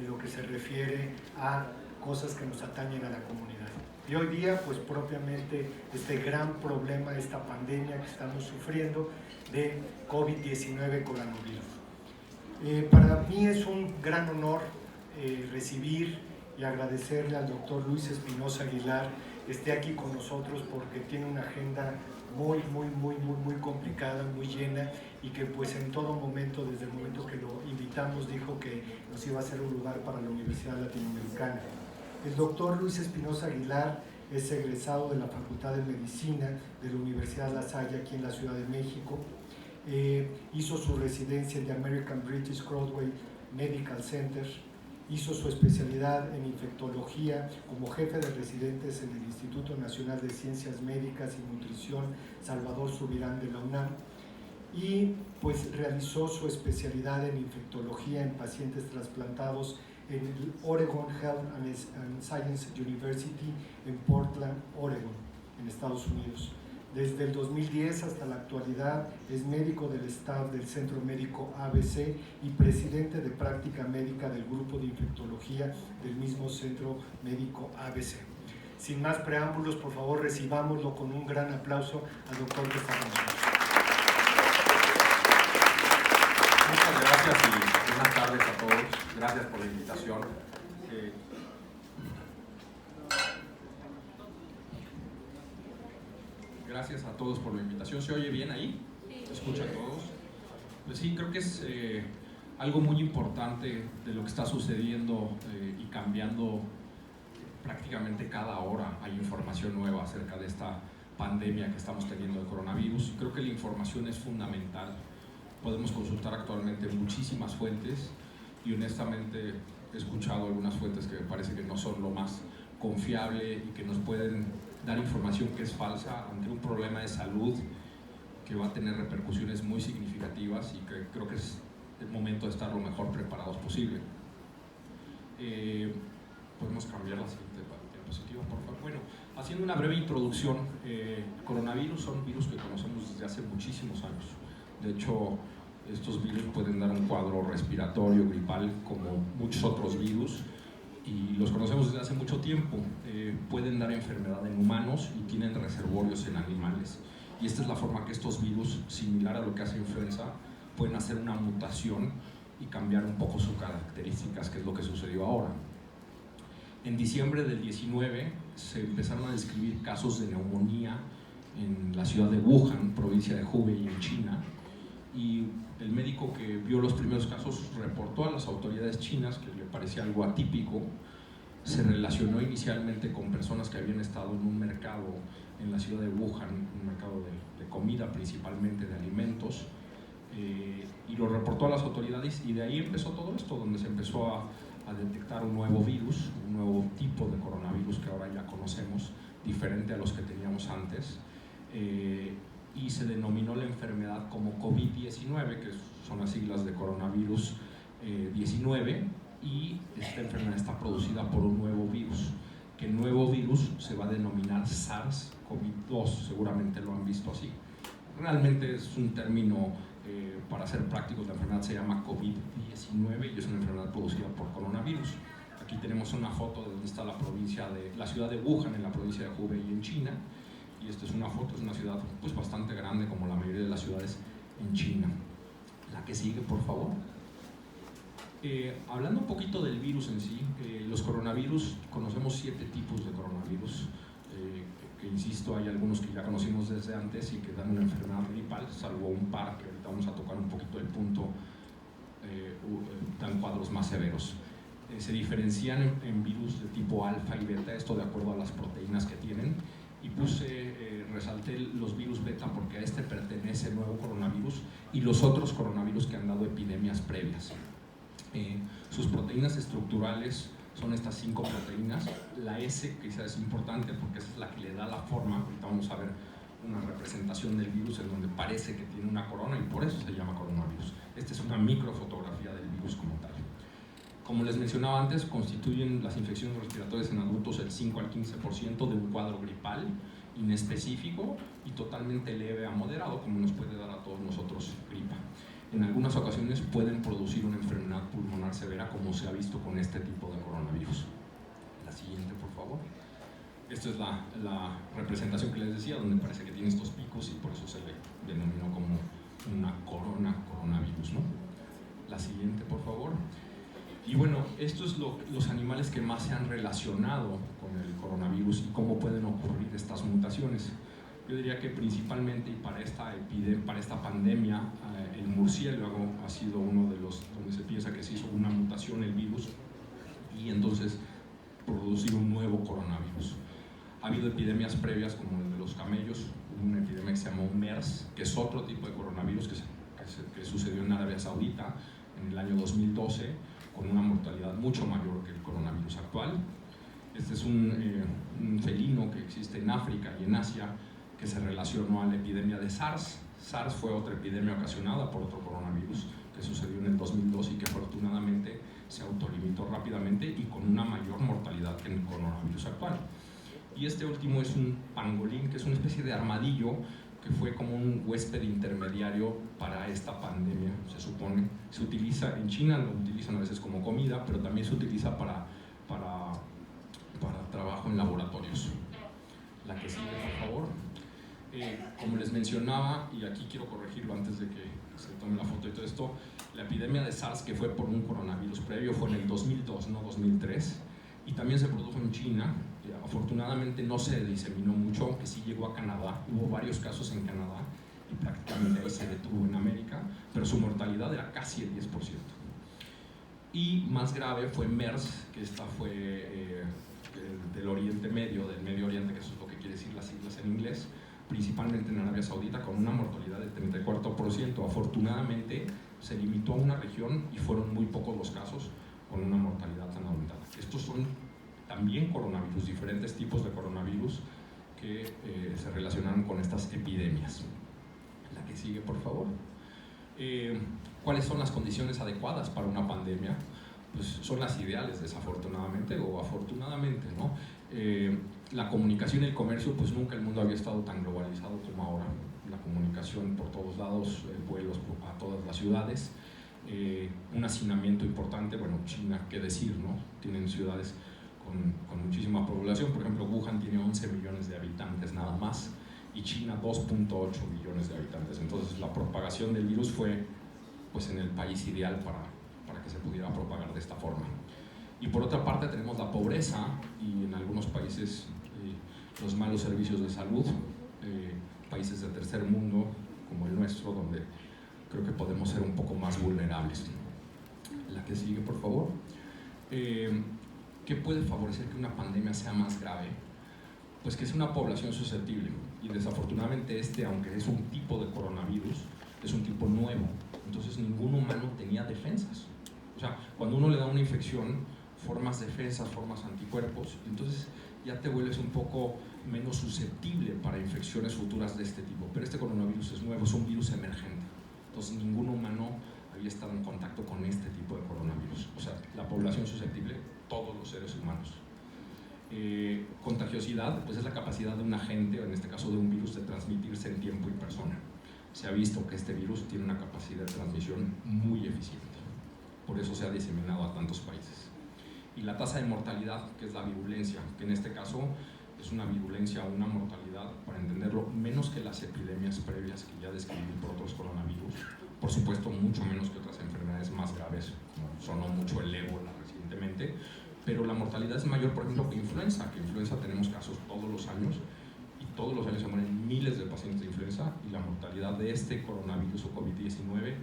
en lo que se refiere a cosas que nos atañen a la comunidad. Y hoy día, pues propiamente este gran problema, esta pandemia que estamos sufriendo de COVID-19 coronavirus. Para mí es un gran honor recibir y agradecerle al doctor Luis Espinosa Aguilar que esté aquí con nosotros, porque tiene una agenda muy complicada, muy llena, y que pues en todo momento, desde el momento que lo invitamos, dijo que nos iba a hacer un lugar para la Universidad Latinoamericana. El doctor Luis Espinosa Aguilar es egresado de la Facultad de Medicina de la Universidad La Salle, aquí en la Ciudad de México. Hizo su residencia en el American British Broadway Medical Center, hizo su especialidad en infectología como jefe de residentes en el Instituto Nacional de Ciencias Médicas y Nutrición Salvador Subirán de la UNAM, y pues realizó su especialidad en infectología en pacientes trasplantados en el Oregon Health and Science University en Portland, Oregon, en Estados Unidos. Desde el 2010 hasta la actualidad es médico del staff del Centro Médico ABC y presidente de práctica médica del grupo de infectología del mismo Centro Médico ABC. Sin más preámbulos, por favor, recibámoslo con un gran aplauso al doctor que está con nosotros. Muchas gracias y buenas tardes a todos. Gracias por la invitación. Gracias a todos por la invitación. ¿Se oye bien ahí? ¿Se escucha a todos? Pues sí, creo que es algo muy importante de lo que está sucediendo y cambiando prácticamente cada hora. Hay información nueva acerca de esta pandemia que estamos teniendo del coronavirus. Creo que la información es fundamental. Podemos consultar actualmente muchísimas fuentes y honestamente he escuchado algunas fuentes que me parece que no son lo más confiable y que nos pueden dar información que es falsa ante un problema de salud que va a tener repercusiones muy significativas, y que creo que es el momento de estar lo mejor preparados posible. Podemos cambiar la siguiente diapositiva, por favor. Bueno, haciendo una breve introducción, coronavirus son virus que conocemos desde hace muchísimos años. De hecho, estos virus pueden dar un cuadro respiratorio, gripal, como muchos otros virus, y los conocemos desde hace mucho tiempo. Pueden dar enfermedad en humanos y tienen reservorios en animales. Y esta es la forma que estos virus, similar a lo que hace influenza, pueden hacer una mutación y cambiar un poco sus características, que es lo que sucedió ahora. En diciembre del 19 se empezaron a describir casos de neumonía en la ciudad de Wuhan, provincia de Hubei, en China, y el médico que vio los primeros casos reportó a las autoridades chinas que le parecía algo atípico. Se relacionó inicialmente con personas que habían estado en un mercado en la ciudad de Wuhan, un mercado de comida, principalmente de alimentos, y lo reportó a las autoridades, y de ahí empezó todo esto, donde se empezó a detectar un nuevo virus, un nuevo tipo de coronavirus que ahora ya conocemos, diferente a los que teníamos antes. Y se denominó la enfermedad como COVID-19, que son las siglas de coronavirus 19, y esta enfermedad está producida por un nuevo virus, que el nuevo virus se va a denominar SARS-CoV-2, seguramente lo han visto así. Realmente es un término, para ser prácticos, la enfermedad se llama COVID-19 y es una enfermedad producida por coronavirus. Aquí tenemos una foto de donde está la ciudad de Wuhan, en la provincia de Hubei, en China. Y esta es una foto, es una ciudad pues bastante grande, como la mayoría de las ciudades en China. La que sigue, por favor. Hablando un poquito del virus en sí, los coronavirus, conocemos 7 tipos de coronavirus, que insisto, hay algunos que ya conocimos desde antes y que dan una enfermedad gripal, salvo un par que ahorita vamos a tocar un poquito el punto, dan cuadros más severos. Se diferencian en virus de tipo alfa y beta, esto de acuerdo a las proteínas que tienen. Y resalté los virus beta porque a este pertenece el nuevo coronavirus y los otros coronavirus que han dado epidemias previas. Sus proteínas estructurales son estas 5 proteínas. La S, que quizás es importante porque esa es la que le da la forma. Ahorita vamos a ver una representación del virus en donde parece que tiene una corona y por eso se llama coronavirus. Esta es una microfotografía del virus como tal. Como les mencionaba antes, constituyen las infecciones respiratorias en adultos el 5 al 15% de un cuadro gripal inespecífico y totalmente leve a moderado, como nos puede dar a todos nosotros gripa. en algunas ocasiones pueden producir una enfermedad pulmonar severa, como se ha visto con este tipo de coronavirus. La siguiente, por favor. Esta es la representación que les decía, donde parece que tiene estos picos y por eso se le denominó como una coronavirus, ¿no? La siguiente, por favor. Y bueno, estos son los animales que más se han relacionado con el coronavirus y cómo pueden ocurrir estas mutaciones. Yo diría que principalmente, y para esta pandemia, el murciélago ha sido uno de los donde se piensa que se hizo una mutación el virus y entonces producir un nuevo coronavirus. Ha habido epidemias previas como el de los camellos, una epidemia que se llamó MERS, que es otro tipo de coronavirus que sucedió en Arabia Saudita en el año 2012, con una mortalidad mucho mayor que el coronavirus actual. Este es un felino que existe en África y en Asia, que se relacionó a la epidemia de SARS. SARS fue otra epidemia ocasionada por otro coronavirus que sucedió en el 2002 y que afortunadamente se autolimitó rápidamente y con una mayor mortalidad que el coronavirus actual. Y este último es un pangolín, que es una especie de armadillo que fue como un huésped intermediario para esta pandemia, se supone. Se utiliza, en China lo utilizan a veces como comida, pero también se utiliza para trabajo en laboratorios. La que sigue, por favor. Como les mencionaba, y aquí quiero corregirlo antes de que se tome la foto y todo esto, la epidemia de SARS, que fue por un coronavirus previo, fue en el 2002, no 2003, y también se produjo en China. Afortunadamente no se diseminó mucho, aunque sí llegó a Canadá. Hubo varios casos en Canadá y prácticamente ahí se detuvo en América, pero su mortalidad era casi el 10%. Y más grave fue MERS, que esta fue del Oriente Medio, del Medio Oriente, que eso es lo que quiere decir las siglas en inglés, principalmente en Arabia Saudita, con una mortalidad del 34%. Afortunadamente se limitó a una región y fueron muy pocos los casos con una mortalidad tan aumentada. Estos son también coronavirus, diferentes tipos de coronavirus que se relacionaron con estas epidemias. La que sigue, por favor. ¿Cuáles son las condiciones adecuadas para una pandemia? Pues son las ideales, desafortunadamente o afortunadamente, ¿no? La comunicación y el comercio, pues nunca el mundo había estado tan globalizado como ahora. La comunicación por todos lados, vuelos a todas las ciudades, un hacinamiento importante. Bueno, China, qué decir, ¿no? Tienen ciudades con muchísima población. Por ejemplo, Wuhan tiene 11 millones de habitantes nada más y China 2.8 millones de habitantes. Entonces la propagación del virus fue pues en el país ideal para que se pudiera propagar de esta forma. Y por otra parte tenemos la pobreza y en algunos países los malos servicios de salud, países de tercer mundo como el nuestro, donde creo que podemos ser un poco más vulnerables. La que sigue, por favor. ¿Qué puede favorecer que una pandemia sea más grave? Pues que es una población susceptible, y desafortunadamente aunque es un tipo de coronavirus, es un tipo nuevo, entonces ningún humano tenía defensas. O sea, cuando uno le da una infección, formas defensas, formas anticuerpos, entonces ya te vuelves un poco menos susceptible para infecciones futuras de este tipo. Pero este coronavirus es nuevo, es un virus emergente, entonces ningún humano había estado en contacto con este tipo de coronavirus. O sea, la población susceptible, todos los seres humanos. Contagiosidad, pues es la capacidad de un agente, o en este caso de un virus, de transmitirse en tiempo y persona. Se ha visto que este virus tiene una capacidad de transmisión muy eficiente, por eso se ha diseminado a tantos países. Y la tasa de mortalidad, que es la virulencia, que en este caso es una virulencia o una mortalidad, para entenderlo, menos que las epidemias previas que ya describí por otros coronavirus, por supuesto mucho menos que otras enfermedades más graves, como sonó mucho el ébola recientemente, pero la mortalidad es mayor, por ejemplo, que influenza. Que influenza tenemos casos todos los años, y todos los años se mueren miles de pacientes de influenza, y la mortalidad de este coronavirus o COVID-19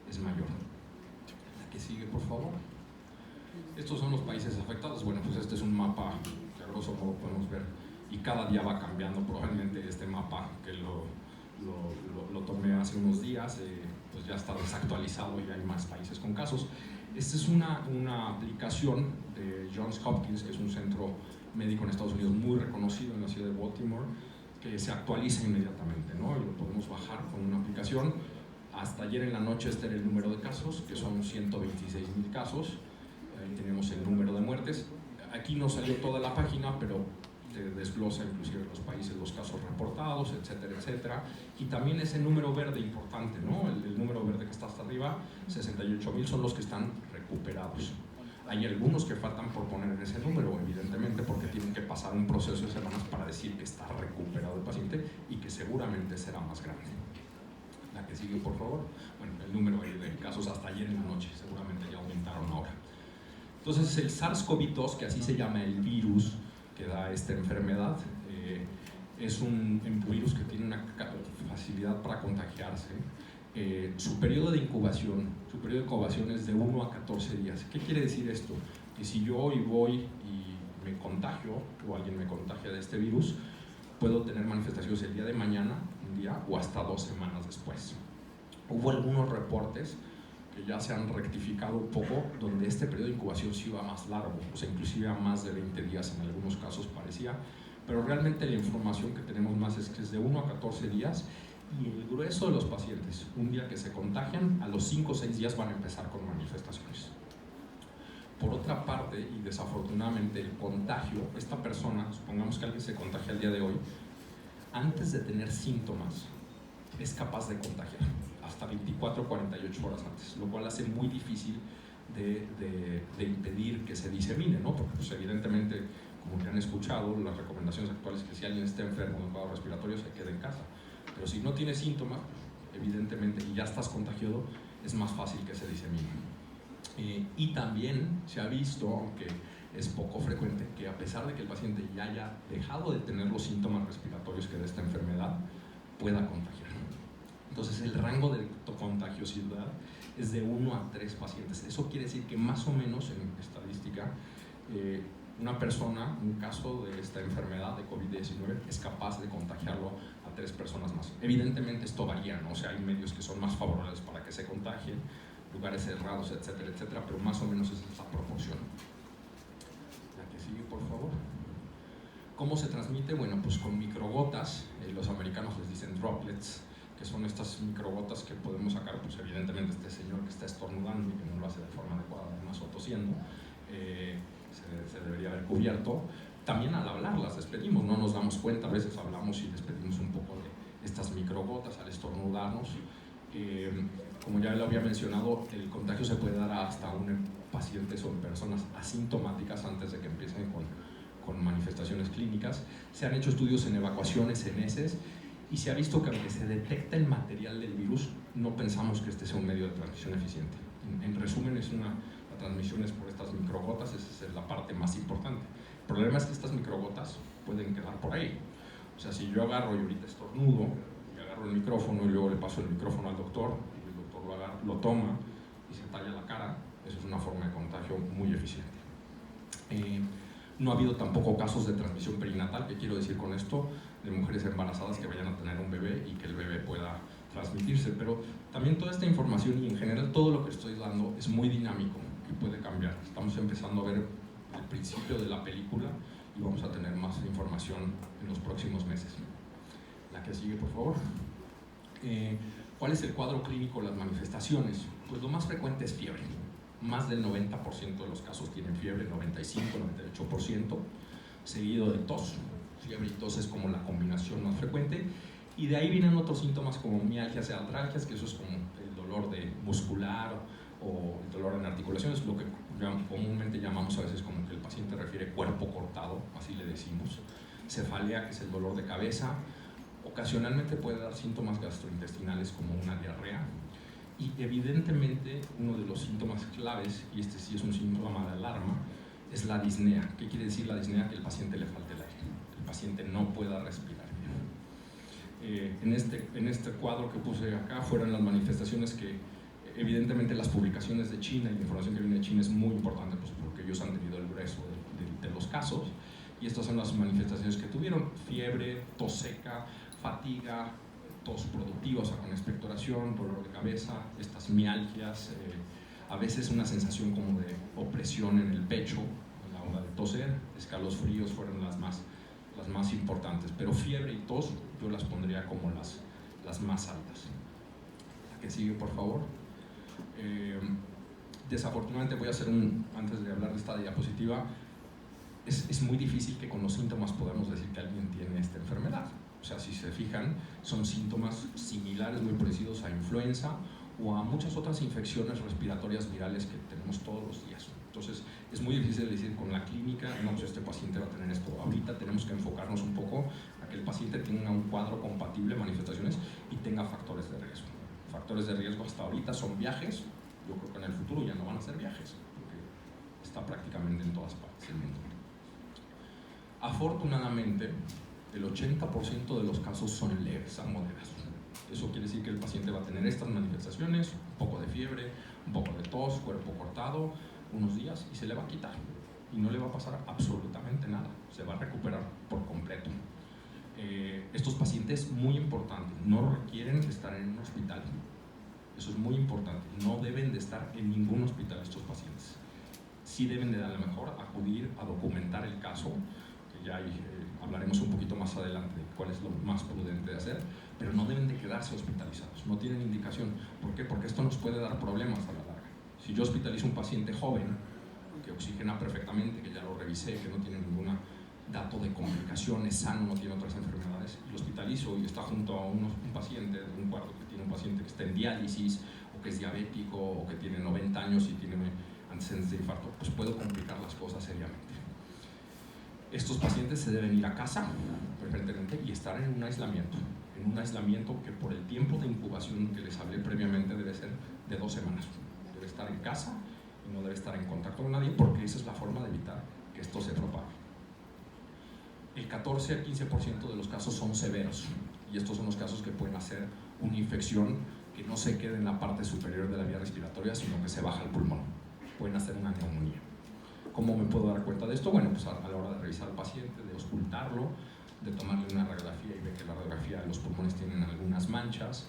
es mayor. La que sigue, por favor. Estos son los países afectados. Bueno, pues este es un mapa que a grosso modo podemos ver, y cada día va cambiando. Probablemente este mapa, que lo tomé hace unos días, pues ya está desactualizado y hay más países con casos. Esta es una aplicación de Johns Hopkins, que es un centro médico en Estados Unidos muy reconocido en la ciudad de Baltimore, que se actualiza inmediatamente, ¿no? Y lo podemos bajar con una aplicación. Hasta ayer en la noche este era el número de casos, que son 126,000 casos. Ahí tenemos el número de muertes. Aquí no salió toda la página, pero te desglosa inclusive los países, los casos reportados, etcétera, etcétera. Y también ese número verde importante, ¿no? El número verde que está hasta arriba, 68,000 son los que están recuperados. Hay algunos que faltan por poner en ese número, evidentemente, porque tienen que pasar un proceso de semanas para decir que está recuperado el paciente y que seguramente será más grande. La que sigue, por favor. Bueno, el número ahí de casos hasta ayer en la noche, seguramente ya aumentaron ahora. Entonces, el SARS-CoV-2, que así se llama el virus que da esta enfermedad, es un virus que tiene una facilidad para contagiarse. Su periodo de incubación es de 1 a 14 días. ¿Qué quiere decir esto? Que si yo hoy voy y me contagio o alguien me contagia de este virus, puedo tener manifestaciones el día de mañana, un día, o hasta 2 semanas después. Hubo algunos reportes que ya se han rectificado un poco, donde este periodo de incubación sí iba más largo, o sea, inclusive a más de 20 días en algunos casos parecía, pero realmente la información que tenemos más es que es de 1 a 14 días, y el grueso de los pacientes, un día que se contagian, a los 5 o 6 días van a empezar con manifestaciones. Por otra parte, y desafortunadamente, el contagio, esta persona, supongamos que alguien se contagia el día de hoy, antes de tener síntomas, es capaz de contagiar, hasta 24 o 48 horas antes, lo cual hace muy difícil de impedir que se disemine, ¿no? Porque pues, evidentemente, como ya han escuchado, las recomendaciones actuales es que si alguien está enfermo de un cuadro respiratorio se quede en casa. Pero si no tiene síntomas, evidentemente, y ya estás contagiado, es más fácil que se disemine. Y también se ha visto, aunque es poco frecuente, que a pesar de que el paciente ya haya dejado de tener los síntomas respiratorios que da esta enfermedad, pueda contagiar. Entonces el rango de contagiosidad es de 1 a 3 pacientes. Eso quiere decir que más o menos en estadística, una persona, un caso de esta enfermedad de COVID-19 es capaz de contagiarlo a 3 personas más. Evidentemente esto varía, ¿no? O sea, hay medios que son más favorables para que se contagien, lugares cerrados, etcétera, etcétera, pero más o menos es esa proporción. La que sigue, por favor. ¿Cómo se transmite? Bueno, pues con microgotas, los americanos les dicen droplets, que son estas microgotas que podemos sacar, pues evidentemente este señor que está estornudando y que no lo hace de forma adecuada, además o tosiendo, se debería haber cubierto. También al hablar las despedimos, no nos damos cuenta, a veces hablamos y despedimos un poco de estas microgotas al estornudarnos. Como ya lo había mencionado, el contagio se puede dar hasta en pacientes o en personas asintomáticas antes de que empiecen con manifestaciones clínicas. Se han hecho estudios en evacuaciones en heces y se ha visto que aunque se detecta el material del virus, no pensamos que este sea un medio de transmisión eficiente. En resumen, la transmisión es por estas microgotas, esa es la parte más importante. El problema es que estas microgotas pueden quedar por ahí. O sea, si yo agarro y ahorita estornudo, y agarro el micrófono y luego le paso el micrófono al doctor, y el doctor lo toma y se talla la cara, eso es una forma de contagio muy eficiente. No ha habido tampoco casos de transmisión perinatal, ¿qué quiero decir con esto? De mujeres embarazadas que vayan a tener un bebé y que el bebé pueda transmitirse, pero también toda esta información y en general todo lo que estoy dando es muy dinámico y puede cambiar. Estamos empezando a ver el principio de la película y vamos a tener más información en los próximos meses. La que sigue, por favor. ¿Cuál es el cuadro clínico de las manifestaciones? Pues lo más frecuente es fiebre. Más del 90% de los casos tienen fiebre, 95-98%, seguido de tos. Fiebre y tos es como la combinación más frecuente, y de ahí vienen otros síntomas como mialgias y artralgias, que eso es como el dolor muscular o el dolor en articulaciones, lo que comúnmente llamamos a veces como que el paciente refiere cuerpo cortado, así le decimos. Cefalea, que es el dolor de cabeza. Ocasionalmente puede dar síntomas gastrointestinales como una diarrea. Y evidentemente uno de los síntomas claves, y este sí es un síntoma de alarma, es la disnea. ¿Qué quiere decir la disnea? Que el paciente le falte el aire, que el paciente no pueda respirar bien. En este cuadro que puse acá fueron las manifestaciones que evidentemente las publicaciones de China y la información que viene de China es muy importante, pues, porque ellos han tenido el grueso de los casos, y estas son las manifestaciones que tuvieron: fiebre, tos seca, fatiga, tos productiva, o sea, con expectoración, dolor de cabeza, estas mialgias, a veces una sensación como de opresión en el pecho a la hora de toser. Escalofríos fueron las más importantes, pero fiebre y tos yo las pondría como las más altas. La que sigue, por favor. Desafortunadamente voy a hacer antes de hablar de esta diapositiva, es muy difícil que con los síntomas podamos decir que alguien tiene esta enfermedad. O sea, si se fijan, son síntomas similares, muy parecidos a influenza o a muchas otras infecciones respiratorias virales que tenemos todos los días. Entonces, es muy difícil decir con la clínica, no, pues este paciente va a tener esto. Ahorita tenemos que enfocarnos un poco a que el paciente tenga un cuadro compatible, manifestaciones, y tenga factores de riesgo. Factores de riesgo hasta ahorita son viajes. Yo creo que en el futuro ya no van a ser viajes, porque está prácticamente en todas partes del mundo. Afortunadamente, el 80% de los casos son leves a moderados. Eso quiere decir que el paciente va a tener estas manifestaciones, un poco de fiebre, un poco de tos, cuerpo cortado, unos días, y se le va a quitar. Y no le va a pasar absolutamente nada. Se va a recuperar por completo. Estos pacientes, muy importante, no requieren estar en un hospital. Eso es muy importante. No deben de estar en ningún hospital estos pacientes. Sí deben de, a lo mejor, acudir a documentar el caso, que ya hablaremos un poquito más adelante de cuál es lo más prudente de hacer, pero no deben de quedarse hospitalizados. No tienen indicación. ¿Por qué? Porque esto nos puede dar problemas a la larga. Si yo hospitalizo a un paciente joven, que oxigena perfectamente, que ya lo revisé, que no tiene ningún dato de complicaciones, sano, no tiene otras enfermedades, y lo hospitalizo y está junto a un paciente de un cuarto que tiene un paciente que está en diálisis, o que es diabético, o que tiene 90 años y tiene antecedentes de infarto, pues puedo complicar las cosas seriamente. Estos pacientes se deben ir a casa, preferentemente, y estar en un aislamiento que por el tiempo de incubación que les hablé previamente debe ser de 2 semanas. Debe estar en casa y no debe estar en contacto con nadie, porque esa es la forma de evitar que esto se propague. El 14 al 15% de los casos son severos, y estos son los casos que pueden hacer una infección que no se quede en la parte superior de la vía respiratoria, sino que se baja al pulmón. Pueden hacer una neumonía. ¿Cómo me puedo dar cuenta de esto? Bueno, pues a la hora de revisar al paciente, de auscultarlo, de tomarle una radiografía y ver que la radiografía de los pulmones tienen algunas manchas.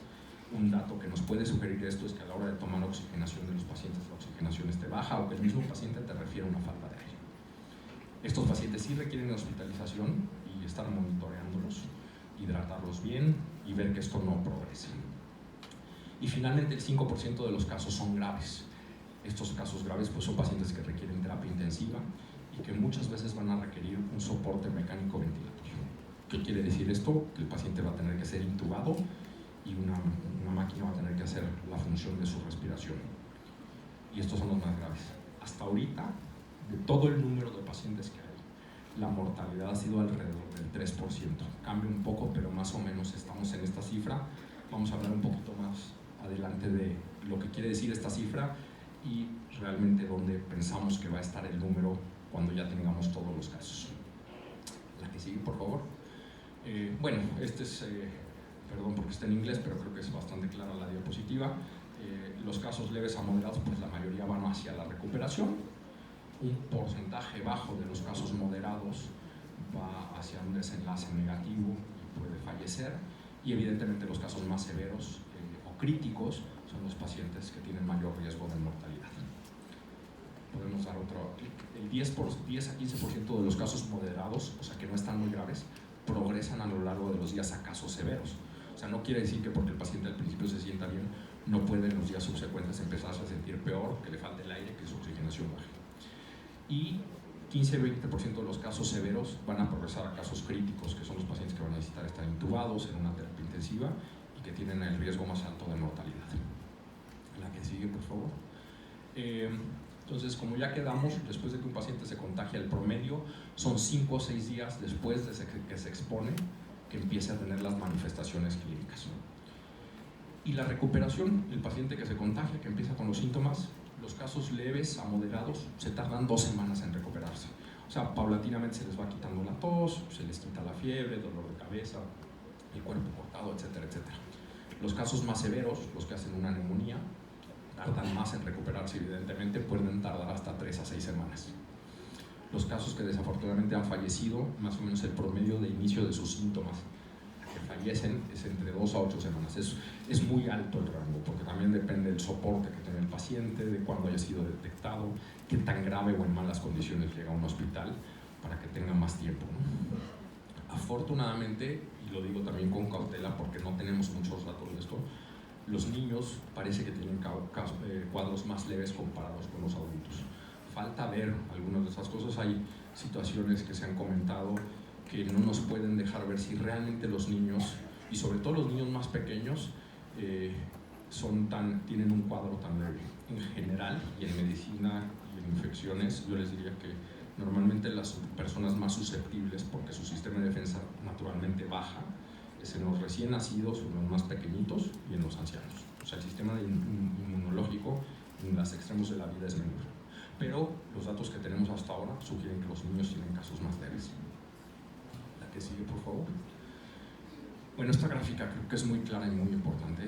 Un dato que nos puede sugerir esto es que a la hora de tomar oxigenación de los pacientes, la oxigenación esté baja, o que el mismo paciente te refiere a una falta de aire. Estos pacientes sí requieren de hospitalización y estar monitoreándolos, hidratarlos bien y ver que esto no progrese. Y finalmente, el 5% de los casos son graves. Estos casos graves pues, son pacientes que requieren terapia intensiva y que muchas veces van a requerir un soporte mecánico ventilatorio. ¿Qué quiere decir esto? Que el paciente va a tener que ser intubado y una máquina va a tener que hacer la función de su respiración. Y estos son los más graves. Hasta ahorita, de todo el número de pacientes que hay, la mortalidad ha sido alrededor del 3%. Cambia un poco, pero más o menos estamos en esta cifra. Vamos a hablar un poquito más adelante de lo que quiere decir esta cifra y realmente dónde pensamos que va a estar el número cuando ya tengamos todos los casos. La que sigue, por favor. Bueno, este es, perdón porque está en inglés, pero creo que es bastante clara la diapositiva. Los casos leves a moderados, pues la mayoría van hacia la recuperación. Un porcentaje bajo de los casos moderados va hacia un desenlace negativo y puede fallecer. Y evidentemente los casos más severos o críticos son los pacientes que tienen mayor riesgo de mortalidad. Podemos dar otro. El 10 a 15% de los casos moderados, o sea que no están muy graves, progresan a lo largo de los días a casos severos. O sea, no quiere decir que porque el paciente al principio se sienta bien, no puede en los días subsecuentes empezarse a sentir peor, que le falte el aire, que su oxigenación baje. Y 15-20% de los casos severos van a progresar a casos críticos, que son los pacientes que van a necesitar estar intubados en una terapia intensiva y que tienen el riesgo más alto de mortalidad. La que sigue, por favor. Entonces, como ya quedamos, después de que un paciente se contagia, el promedio son 5 o 6 días después de que se expone que empiece a tener las manifestaciones clínicas. Y la recuperación, el paciente que se contagia, que empieza con los síntomas, los casos leves a moderados se tardan 2 semanas en recuperarse. O sea, paulatinamente se les va quitando la tos, se les quita la fiebre, dolor de cabeza, el cuerpo cortado, etcétera, etcétera. Los casos más severos, los que hacen una neumonía, tardan más en recuperarse, evidentemente, pueden tardar hasta 3 a 6 semanas. Los casos que desafortunadamente han fallecido, más o menos el promedio de inicio de sus síntomas que fallecen es entre 2 a 8 semanas. Es muy alto el rango, porque también depende del soporte que tenga el paciente, de cuándo haya sido detectado, qué tan grave o en malas condiciones llega a un hospital, para que tenga más tiempo, ¿no? Afortunadamente, y lo digo también con cautela porque no tenemos muchos datos de esto, los niños parece que tienen cuadros más leves comparados con los adultos. falta ver algunas de esas cosas. Hay situaciones que se han comentado que no nos pueden dejar ver si realmente los niños, y sobre todo los niños más pequeños, tienen un cuadro tan leve. En general, y en medicina y en infecciones, yo les diría que normalmente las personas más susceptibles, porque su sistema de defensa naturalmente baja, es en los recién nacidos, en los más pequeñitos y en los ancianos. O sea, el sistema inmunológico en los extremos de la vida es menor. Pero los datos que tenemos hasta ahora sugieren que los niños tienen casos más leves. La que sigue, por favor. Bueno, esta gráfica creo que es muy clara y muy importante.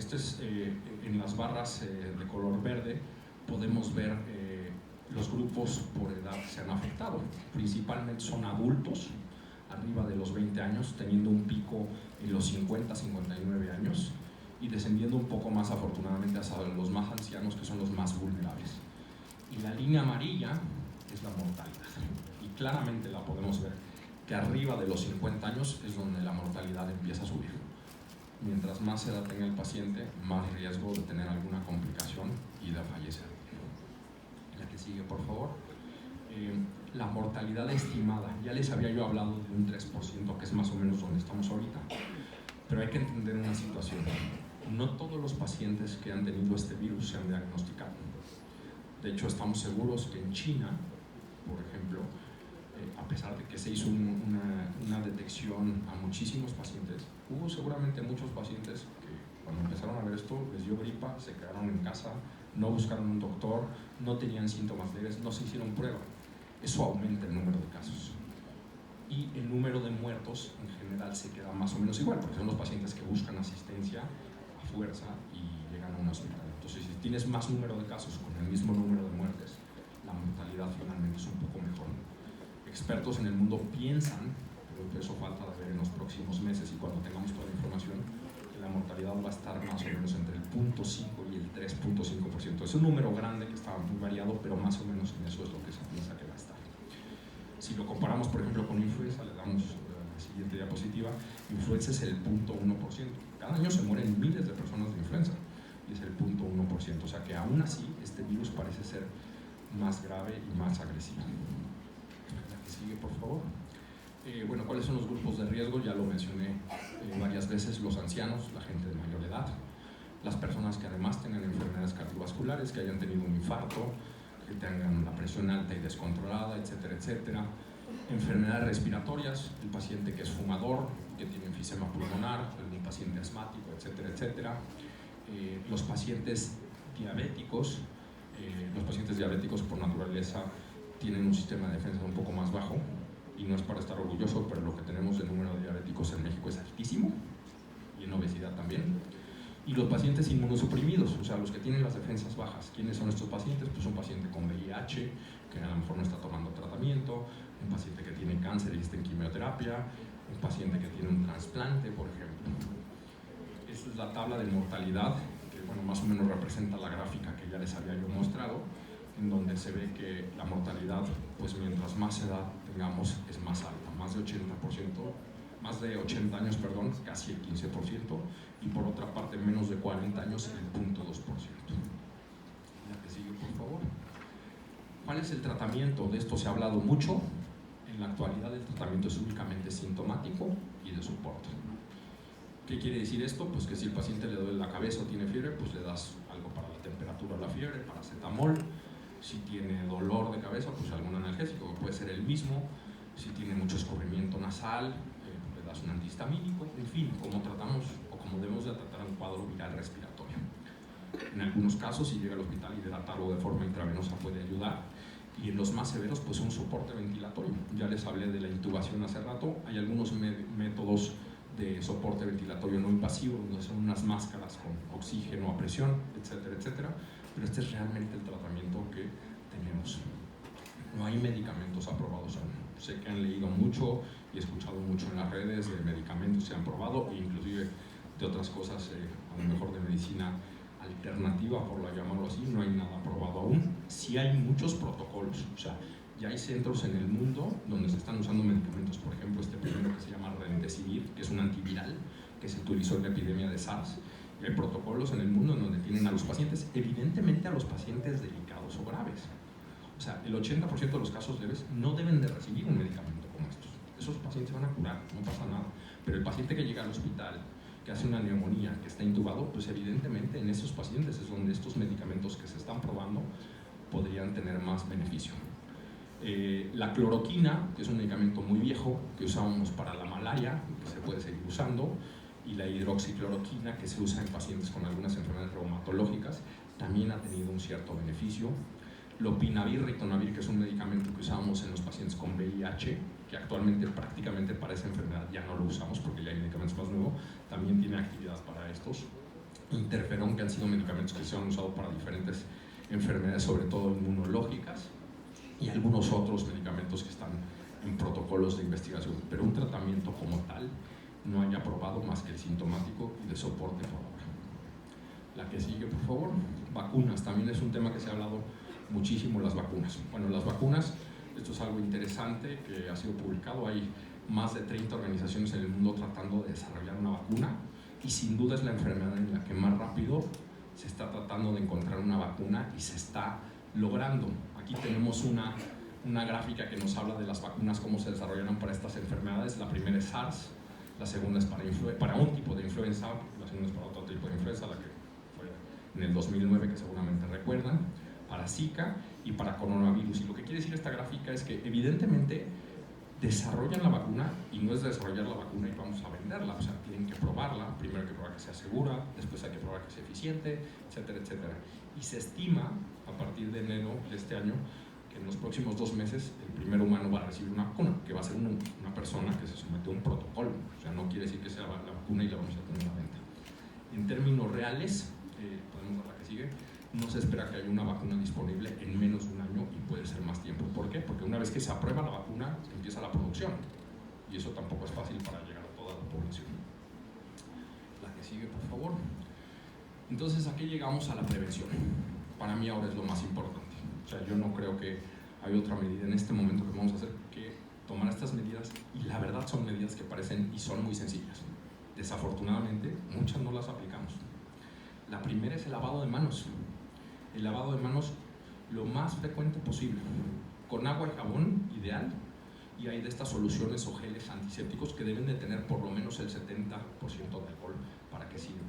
En las barras de color verde podemos ver los grupos por edad que se han afectado. Principalmente son adultos, arriba de los 20 años, teniendo un pico en los 50, 59 años y descendiendo un poco más, afortunadamente, hacia los más ancianos, que son los más vulnerables. Y la línea amarilla es la mortalidad. Y claramente la podemos ver, que arriba de los 50 años es donde la mortalidad empieza a subir. Mientras más edad tenga el paciente, más riesgo de tener alguna complicación y de fallecer. La que sigue, por favor. La mortalidad estimada, ya les había yo hablado de un 3%, que es más o menos donde estamos ahorita, pero hay que entender una situación. No todos los pacientes que han tenido este virus se han diagnosticado. De hecho, estamos seguros que en China, por ejemplo, a pesar de que se hizo una detección a muchísimos pacientes, hubo seguramente muchos pacientes que cuando empezaron a ver esto les dio gripa, se quedaron en casa, no buscaron un doctor, no tenían síntomas leves, no se hicieron prueba. Eso aumenta el número de casos. Y el número de muertos en general se queda más o menos igual, porque son los pacientes que buscan asistencia a fuerza y llegan a un hospital. Entonces, si tienes más número de casos con el mismo número de muertes, la mortalidad finalmente es un poco mejor. Expertos en el mundo piensan, pero eso falta de ver en los próximos meses y cuando tengamos toda la información, que la mortalidad va a estar más o menos entre el 0.5 y el 3.5%. Es un número grande que está muy variado, pero más o menos en eso es lo que se piensa que va a estar. Si lo comparamos, por ejemplo, con influenza, le damos la siguiente diapositiva, influenza es el 0.1%. Cada año se mueren miles de personas de influenza y es el 0.1%. O sea que aún así este virus parece ser más grave y más agresivo. La que sigue, por favor. Bueno, ¿cuáles son los grupos de riesgo? Ya lo mencioné varias veces: los ancianos, la gente de mayor edad, las personas que además tengan enfermedades cardiovasculares, que hayan tenido un infarto, que tengan la presión alta y descontrolada, etcétera, etcétera. Enfermedades respiratorias, el paciente que es fumador, que tiene enfisema pulmonar, el paciente asmático, etcétera, etcétera. Los pacientes diabéticos, por naturaleza tienen un sistema de defensa un poco más bajo, y no es para estar orgulloso, pero lo que tenemos de número de diabéticos en México es altísimo, y en obesidad también. Y los pacientes inmunosuprimidos, o sea, los que tienen las defensas bajas. ¿Quiénes son estos pacientes? Pues un paciente con VIH, que a lo mejor no está tomando tratamiento, un paciente que tiene cáncer y está en quimioterapia, un paciente que tiene un trasplante, por ejemplo. Esta es la tabla de mortalidad, que bueno, más o menos representa la gráfica que ya les había yo mostrado, en donde se ve que la mortalidad, pues mientras más edad tengamos, es más alta, más de 80%, más de 80 años, perdón, casi el 15%, y por otra parte, menos de 40 años, el 0.2%. La que sigue, por favor. ¿Cuál es el tratamiento? De esto se ha hablado mucho. En la actualidad el tratamiento es únicamente sintomático y de soporte. ¿Qué quiere decir esto? Pues que si el paciente le duele la cabeza o tiene fiebre, pues le das algo para la temperatura o la fiebre, paracetamol. Si tiene dolor de cabeza, pues algún analgésico, que puede ser el mismo. Si tiene mucho escurrimiento nasal, le das un antihistamínico. En fin, como tratamos o como debemos de tratar un cuadro viral respiratorio. En algunos casos, si llega al hospital, hidratarlo de forma intravenosa puede ayudar. Y en los más severos, pues un soporte ventilatorio. Ya les hablé de la intubación hace rato. Hay algunos métodos de soporte ventilatorio no invasivo, donde son unas máscaras con oxígeno a presión, etcétera, etcétera. Pero este es realmente el tratamiento que tenemos. No hay medicamentos aprobados aún. Sé que han leído mucho y escuchado mucho en las redes de medicamentos que se han probado, e inclusive de otras cosas, a lo mejor de medicina alternativa, por llamarlo así. No hay nada aprobado aún. Sí hay muchos protocolos, o sea, ya hay centros en el mundo donde se están usando medicamentos. Por ejemplo, este primero que se llama Remdesivir, que es un antiviral que se utilizó en la epidemia de SARS. Y hay protocolos en el mundo en donde tienen a los pacientes, evidentemente a los pacientes delicados o graves. O sea, el 80% de los casos leves no deben de recibir un medicamento como estos. Esos pacientes se van a curar, no pasa nada. Pero el paciente que llega al hospital, que hace una neumonía, que está intubado, pues evidentemente en esos pacientes es donde estos medicamentos que se están probando podrían tener más beneficio. La cloroquina, que es un medicamento muy viejo, que usábamos para la malaria, que se puede seguir usando, y la hidroxicloroquina, que se usa en pacientes con algunas enfermedades reumatológicas, también ha tenido un cierto beneficio. Lopinavir, ritonavir, que es un medicamento que usábamos en los pacientes con VIH, que actualmente prácticamente para esa enfermedad ya no lo usamos porque ya hay medicamentos más nuevos, también tiene actividad para estos. Interferón, que han sido medicamentos que se han usado para diferentes enfermedades, sobre todo inmunológicas, y algunos otros medicamentos que están en protocolos de investigación, pero un tratamiento como tal no haya aprobado más que el sintomático y de soporte por ahora. La que sigue, por favor. Vacunas, también es un tema que se ha hablado muchísimo, las vacunas. Bueno, las vacunas, esto es algo interesante que ha sido publicado, hay más de 30 organizaciones en el mundo tratando de desarrollar una vacuna, y sin duda es la enfermedad en la que más rápido se está tratando de encontrar una vacuna y se está logrando. Aquí tenemos una gráfica que nos habla de las vacunas, cómo se desarrollaron para estas enfermedades. La primera es SARS, la segunda es para un tipo de influenza, la segunda es para otro tipo de influenza, la que fue en el 2009, que seguramente recuerdan, para Zika y para coronavirus. Y lo que quiere decir esta gráfica es que evidentemente desarrollan la vacuna, y no es desarrollar la vacuna y vamos a venderla, o sea, tienen que probarla, primero hay que probar que sea segura, después hay que probar que sea eficiente, etcétera, etcétera. Y se estima, a partir de enero de este año, que en los próximos 2 meses el primer humano va a recibir una vacuna, que va a ser una persona que se somete a un protocolo, o sea, no quiere decir que sea la vacuna y la vamos a tener a la venta. En términos reales, podemos dar la que sigue, no se espera que haya una vacuna disponible en menos de un año, y puede ser más tiempo. ¿Por qué? Porque una vez que se aprueba la vacuna, empieza la producción, y eso tampoco es fácil para llegar a toda la población. La que sigue, por favor. Entonces, aquí llegamos a la prevención. Para mí ahora es lo más importante. O sea, yo no creo que hay otra medida en este momento que vamos a hacer que tomar estas medidas, y la verdad son medidas que parecen y son muy sencillas. Desafortunadamente, muchas no las aplicamos. La primera es el lavado de manos. El lavado de manos lo más frecuente posible, con agua y jabón ideal, y hay de estas soluciones o geles antisépticos que deben de tener por lo menos el 70% de alcohol para que sirvan.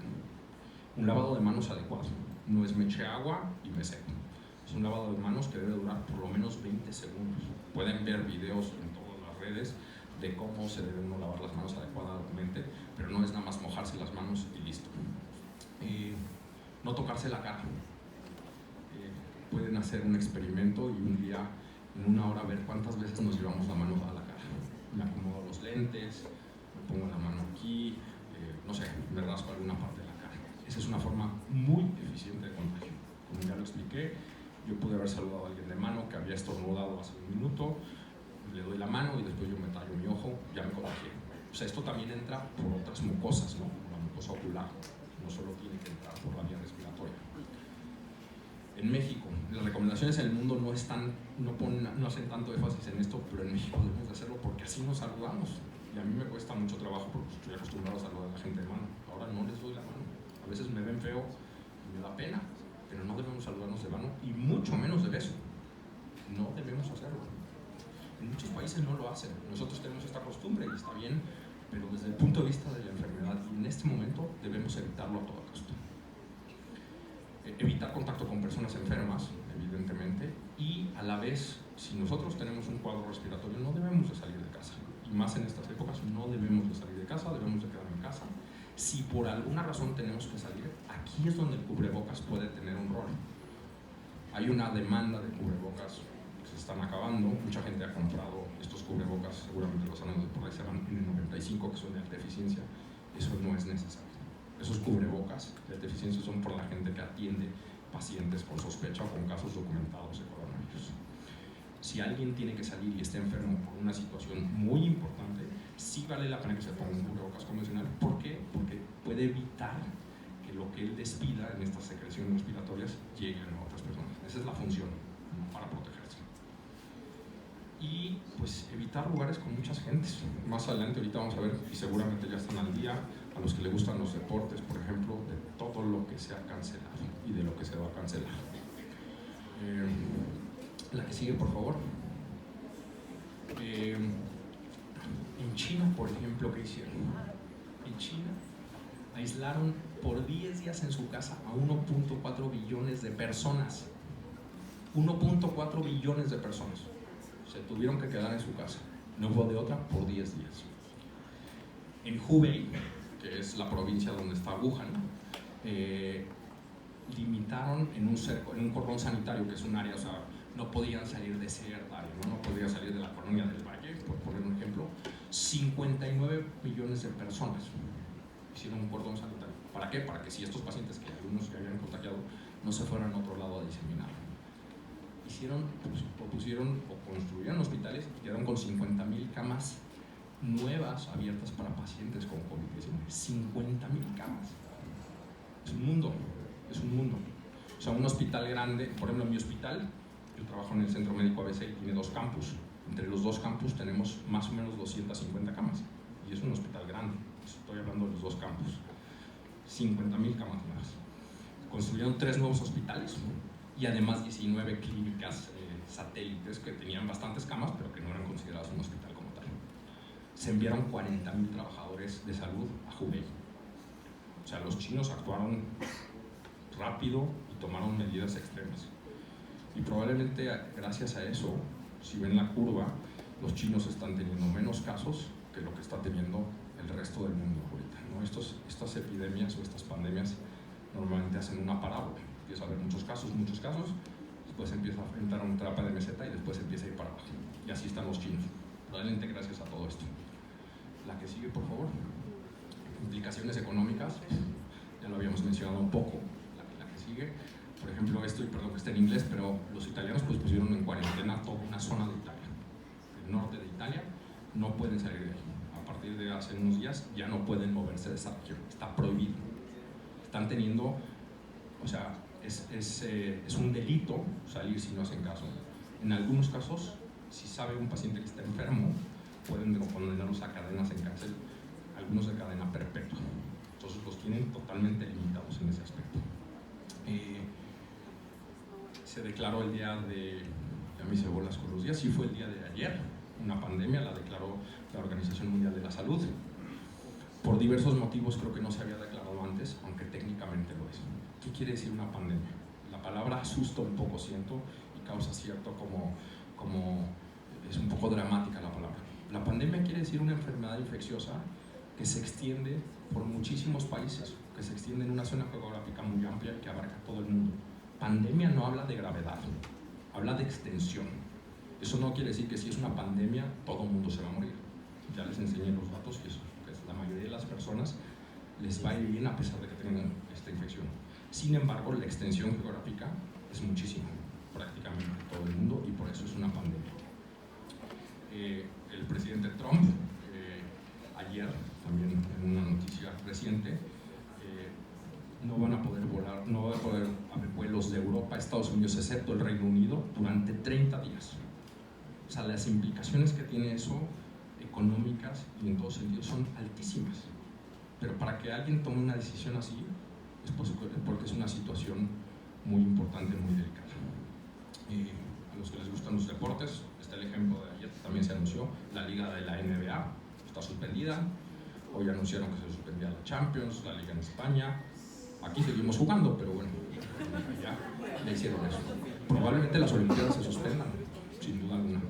Un lavado de manos adecuado, no es me eché agua y me seco. Es un lavado de manos que debe durar por lo menos 20 segundos. Pueden ver videos en todas las redes de cómo se deben lavar las manos adecuadamente, pero no es nada más mojarse las manos y listo. No tocarse la cara. Pueden hacer un experimento y un día, en 1 hora, ver cuántas veces nos llevamos la mano a la cara. Me acomodo los lentes, me pongo la mano aquí, no sé, me rasco alguna parte de la cara. Esa es una forma muy eficiente de contagio. Como ya lo expliqué, yo pude haber saludado a alguien de mano que había estornudado hace 1 minuto, le doy la mano y después yo me tallo mi ojo, ya me contagié. O sea, esto también entra por otras mucosas, ¿no? La mucosa ocular, no solo tiene que entrar por la vía respiratoria. En México, las recomendaciones en el mundo no hacen tanto énfasis en esto, pero en México debemos de hacerlo porque así nos saludamos. Y a mí me cuesta mucho trabajo porque estoy acostumbrado a saludar a la gente de mano. Ahora no les doy la mano. A veces me ven feo y me da pena, pero no debemos saludarnos de mano, y mucho menos de beso. No debemos hacerlo. En muchos países no lo hacen. Nosotros tenemos esta costumbre y está bien, pero desde el punto de vista de la enfermedad, y en este momento debemos evitarlo a toda costa. Evitar contacto con personas enfermas, evidentemente, y a la vez, si nosotros tenemos un cuadro respiratorio, no debemos de salir de casa, y más en estas épocas no debemos de salir de casa, debemos de quedar en casa. Si por alguna razón tenemos que salir, aquí es donde el cubrebocas puede tener un rol. Hay una demanda de cubrebocas que se están acabando, mucha gente ha comprado estos cubrebocas, seguramente los años de por ahí se van en el 95, que son de alta eficiencia. Eso no es necesario. Esos cubrebocas de alta eficiencia son por la gente que atiende pacientes con sospecha o con casos documentados de coronavirus. Si alguien tiene que salir y está enfermo por una situación muy importante, sí vale la pena que se ponga un cubrebocas convencional. ¿Por qué? Porque puede evitar que lo que él despida en estas secreciones respiratorias lleguen a otras personas. Esa es la función, ¿no? Para protegerse. Y pues evitar lugares con muchas gentes. Más adelante ahorita vamos a ver, y seguramente ya están al día, a los que les gustan los deportes, por ejemplo, de todo lo que se ha cancelado y de lo que se va a cancelar. La que sigue, por favor. En China, por ejemplo, ¿qué hicieron? En China aislaron por 10 días en su casa a 1.4 billones de personas. 1.4 billones de personas. Se tuvieron que quedar en su casa. No hubo de otra por 10 días. En Hubei, que es la provincia donde está Wuhan, limitaron en un cordón sanitario, que es un área, o sea, no podían salir de ese área, no podían salir de la colonia del Valle, por poner un ejemplo. 59 millones de personas hicieron un cordón sanitario. ¿Para qué? Para que si estos pacientes, que algunos que habían contagiado, no se fueran a otro lado a diseminar. Pusieron o construyeron hospitales y quedaron con 50,000 camas nuevas abiertas para pacientes con COVID-19. 50,000 camas. Es un mundo, es un mundo. O sea, un hospital grande, por ejemplo, en mi hospital, yo trabajo en el Centro Médico ABC y tiene 2 campus. Entre los 2 campus tenemos más o menos 250 camas. Y es un hospital grande, estoy hablando de los 2 campus. 50,000 camas más. Construyeron 3 nuevos hospitales y además 19 clínicas satélites que tenían bastantes camas, pero que no eran consideradas un hospital como tal. Se enviaron 40,000 trabajadores de salud a Hubei. O sea, los chinos actuaron rápido y tomaron medidas extremas. Y probablemente gracias a eso, si ven la curva, los chinos están teniendo menos casos que lo que está teniendo el resto del mundo ahorita, ¿no? Estas epidemias o estas pandemias normalmente hacen una parábola. Empieza a haber muchos casos, después empieza a entrar una etapa de meseta y después empieza a ir para abajo. Y así están los chinos, probablemente gracias a todo esto. La que sigue, por favor. Implicaciones económicas, ya lo habíamos mencionado un poco. La que sigue, por ejemplo, perdón que esté en inglés, pero los italianos pues pusieron en cuarentena toda una zona de Italia. El norte de Italia no pueden salir de ahí. A partir de hace unos días ya no pueden moverse de esa región, está prohibido. Están teniendo, o sea, es un delito salir si no hacen caso. En algunos casos, si sabe un paciente que está enfermo, pueden condenarlos a cadenas en cárcel, algunos de cadena perpetua. Entonces los tienen totalmente limitados en ese aspecto. Se declaró el día de, ya me hice bolas con los días, sí fue el día de ayer, una pandemia, la declaró la Organización Mundial de la Salud. Por diversos motivos creo que no se había declarado antes, aunque técnicamente lo es. ¿Qué quiere decir una pandemia? La palabra asusta un poco, siento, y causa cierto como es un poco dramática la palabra. La pandemia quiere decir una enfermedad infecciosa que se extiende por muchísimos países, que se extiende en una zona geográfica muy amplia y que abarca todo el mundo. Pandemia no habla de gravedad, habla de extensión. Eso no quiere decir que si es una pandemia todo el mundo se va a morir. Ya les enseñé los datos que la mayoría de las personas les va a ir bien a pesar de que tengan esta infección. Sin embargo, la extensión geográfica es muchísima, prácticamente todo el mundo, y por eso es una pandemia. El presidente Trump, ayer, también en una noticia reciente, no van a poder volar, no va a poder haber vuelos de Europa a Estados Unidos, excepto el Reino Unido, durante 30 días. O sea, las implicaciones que tiene eso, económicas y en todos sentidos, son altísimas. Pero para que alguien tome una decisión así, es porque es una situación muy importante, muy delicada. A los que les gustan los deportes, está el ejemplo de ayer, también se anunció, la liga de la NBA está suspendida. Hoy anunciaron que se suspendía la Champions, la liga en España. Aquí seguimos jugando, pero bueno, ya le hicieron eso. Probablemente las Olimpiadas se suspendan, sin duda alguna.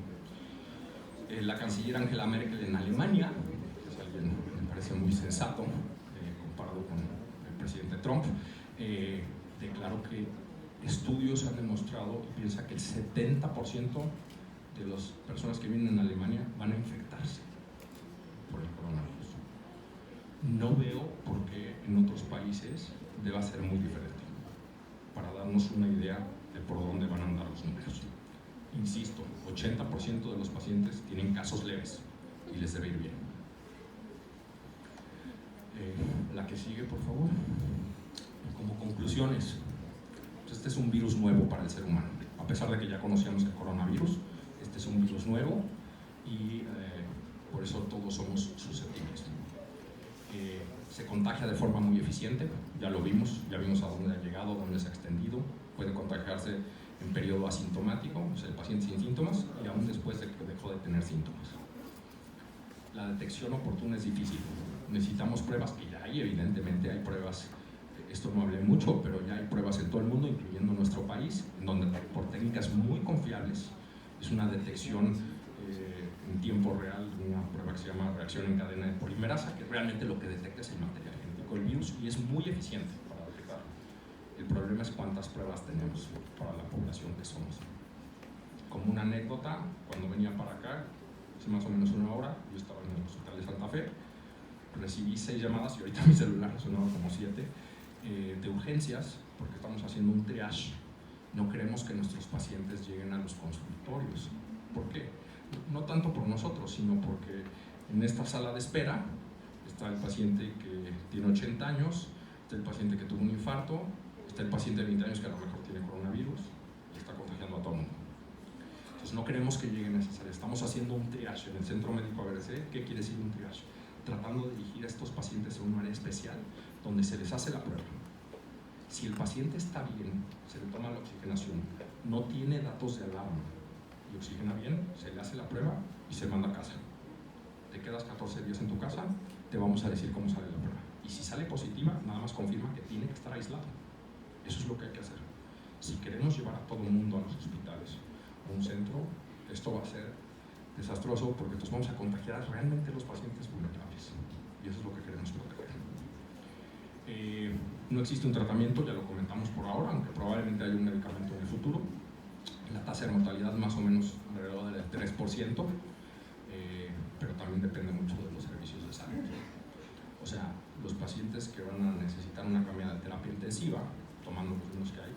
La canciller Angela Merkel en Alemania, que es alguien que me parece muy sensato, comparado con el presidente Trump, declaró que estudios han demostrado y piensa que el 70% de las personas que viven en Alemania van a infectarse por el coronavirus. No veo por qué en otros países deba ser muy diferente, para darnos una idea de por dónde van a andar los números. Insisto, 80% de los pacientes tienen casos leves y les debe ir bien. La que sigue, por favor. Como conclusiones, este es un virus nuevo para el ser humano. A pesar de que ya conocíamos el coronavirus, este es un virus nuevo y por eso todos somos susceptibles. Se contagia de forma muy eficiente, ya lo vimos, ya vimos a dónde ha llegado, a dónde se ha extendido. Puede contagiarse en periodo asintomático, o sea, el paciente sin síntomas, y aún después de que dejó de tener síntomas. La detección oportuna es difícil. Necesitamos pruebas, que ya hay, evidentemente hay pruebas. Esto no hablé mucho, pero ya hay pruebas en todo el mundo, incluyendo nuestro país, en donde por técnicas muy confiables es una detección en tiempo real, una prueba que se llama reacción en cadena de polimerasa, que realmente lo que detecta es el material genético del virus y es muy eficiente para detectarlo. El problema es cuántas pruebas tenemos para la población que somos. Como una anécdota, cuando venía para acá, hace más o menos una hora, yo estaba en el hospital de Santa Fe, recibí 6 llamadas y ahorita mi celular sonaba como 7, de urgencias, porque estamos haciendo un triage. No queremos que nuestros pacientes lleguen a los consultorios. ¿Por qué? No tanto por nosotros, sino porque en esta sala de espera está el paciente que tiene 80 años, está el paciente que tuvo un infarto, está el paciente de 20 años que a lo mejor tiene coronavirus y está contagiando a todo el mundo. Entonces no queremos que lleguen a esa sala. Estamos haciendo un triage en el Centro Médico ABC. ¿Qué quiere decir un triage? Tratando de dirigir a estos pacientes a un área especial donde se les hace la prueba. Si el paciente está bien, se le toma la oxigenación, no tiene datos de alarma y oxigena bien, se le hace la prueba y se manda a casa. Te quedas 14 días en tu casa, te vamos a decir cómo sale la prueba. Y si sale positiva, nada más confirma que tiene que estar aislado. Eso es lo que hay que hacer. Si queremos llevar a todo el mundo a los hospitales, a un centro, esto va a ser desastroso porque entonces vamos a contagiar realmente a los pacientes vulnerables. Y eso es lo que queremos proteger. No existe un tratamiento, ya lo comentamos por ahora, aunque probablemente haya un medicamento en el futuro. La tasa de mortalidad más o menos alrededor del 3%, pero también depende mucho de los servicios de salud. O sea, los pacientes que van a necesitar una camilla de terapia intensiva, tomando los números que hay,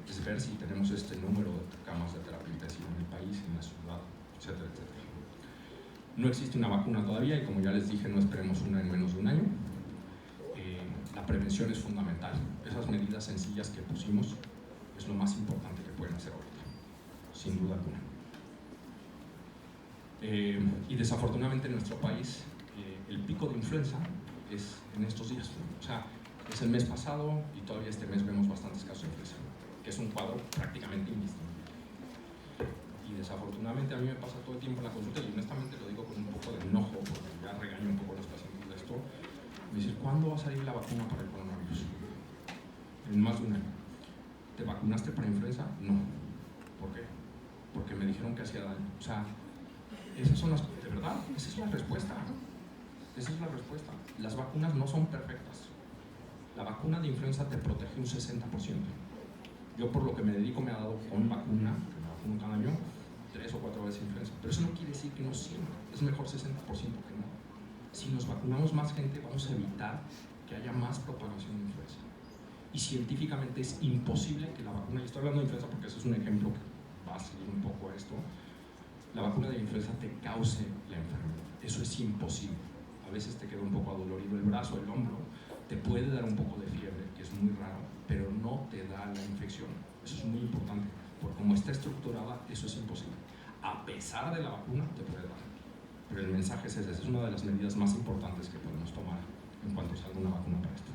es ver si tenemos este número de camas de terapia intensiva en el país, en la ciudad, etcétera, etcétera. No existe una vacuna todavía y como ya les dije, no esperemos una en menos de un año. La prevención es fundamental. Esas medidas sencillas que pusimos es lo más importante que pueden hacer ahorita, sin duda alguna. Y desafortunadamente en nuestro país el pico de influenza es en estos días. O sea, es el mes pasado y todavía este mes vemos bastantes casos de influenza, que es un cuadro prácticamente indistinguible. Y desafortunadamente a mí me pasa todo el tiempo en la consulta, y honestamente lo digo con un poco de enojo, porque ya regaño un poco a los pacientes de esto. Me dicen, ¿cuándo va a salir la vacuna para el coronavirus? En más de un año. ¿Te vacunaste para influenza? No. ¿Por qué? Porque me dijeron que hacía daño. O sea, esas son las... De verdad, esa es la respuesta. Esa es la respuesta. Las vacunas no son perfectas. La vacuna de influenza te protege un 60%. Yo por lo que me dedico me ha dado con vacuna, que me vacuno cada año, 3 o 4 veces influenza. Pero eso no quiere decir que no siempre. Es mejor 60% que no. Si nos vacunamos más gente, vamos a evitar que haya más propagación de influenza. Y científicamente es imposible que la vacuna, y estoy hablando de influenza porque eso es un ejemplo que va a seguir un poco a esto, la vacuna de influenza te cause la enfermedad. Eso es imposible. A veces te queda un poco adolorido el brazo, el hombro, te puede dar un poco de fiebre, que es muy raro, pero no te da la infección. Eso es muy importante, porque como está estructurada, eso es imposible. A pesar de la vacuna, te puede dar. Pero el mensaje es ese, es una de las medidas más importantes que podemos tomar en cuanto salga una vacuna para esto.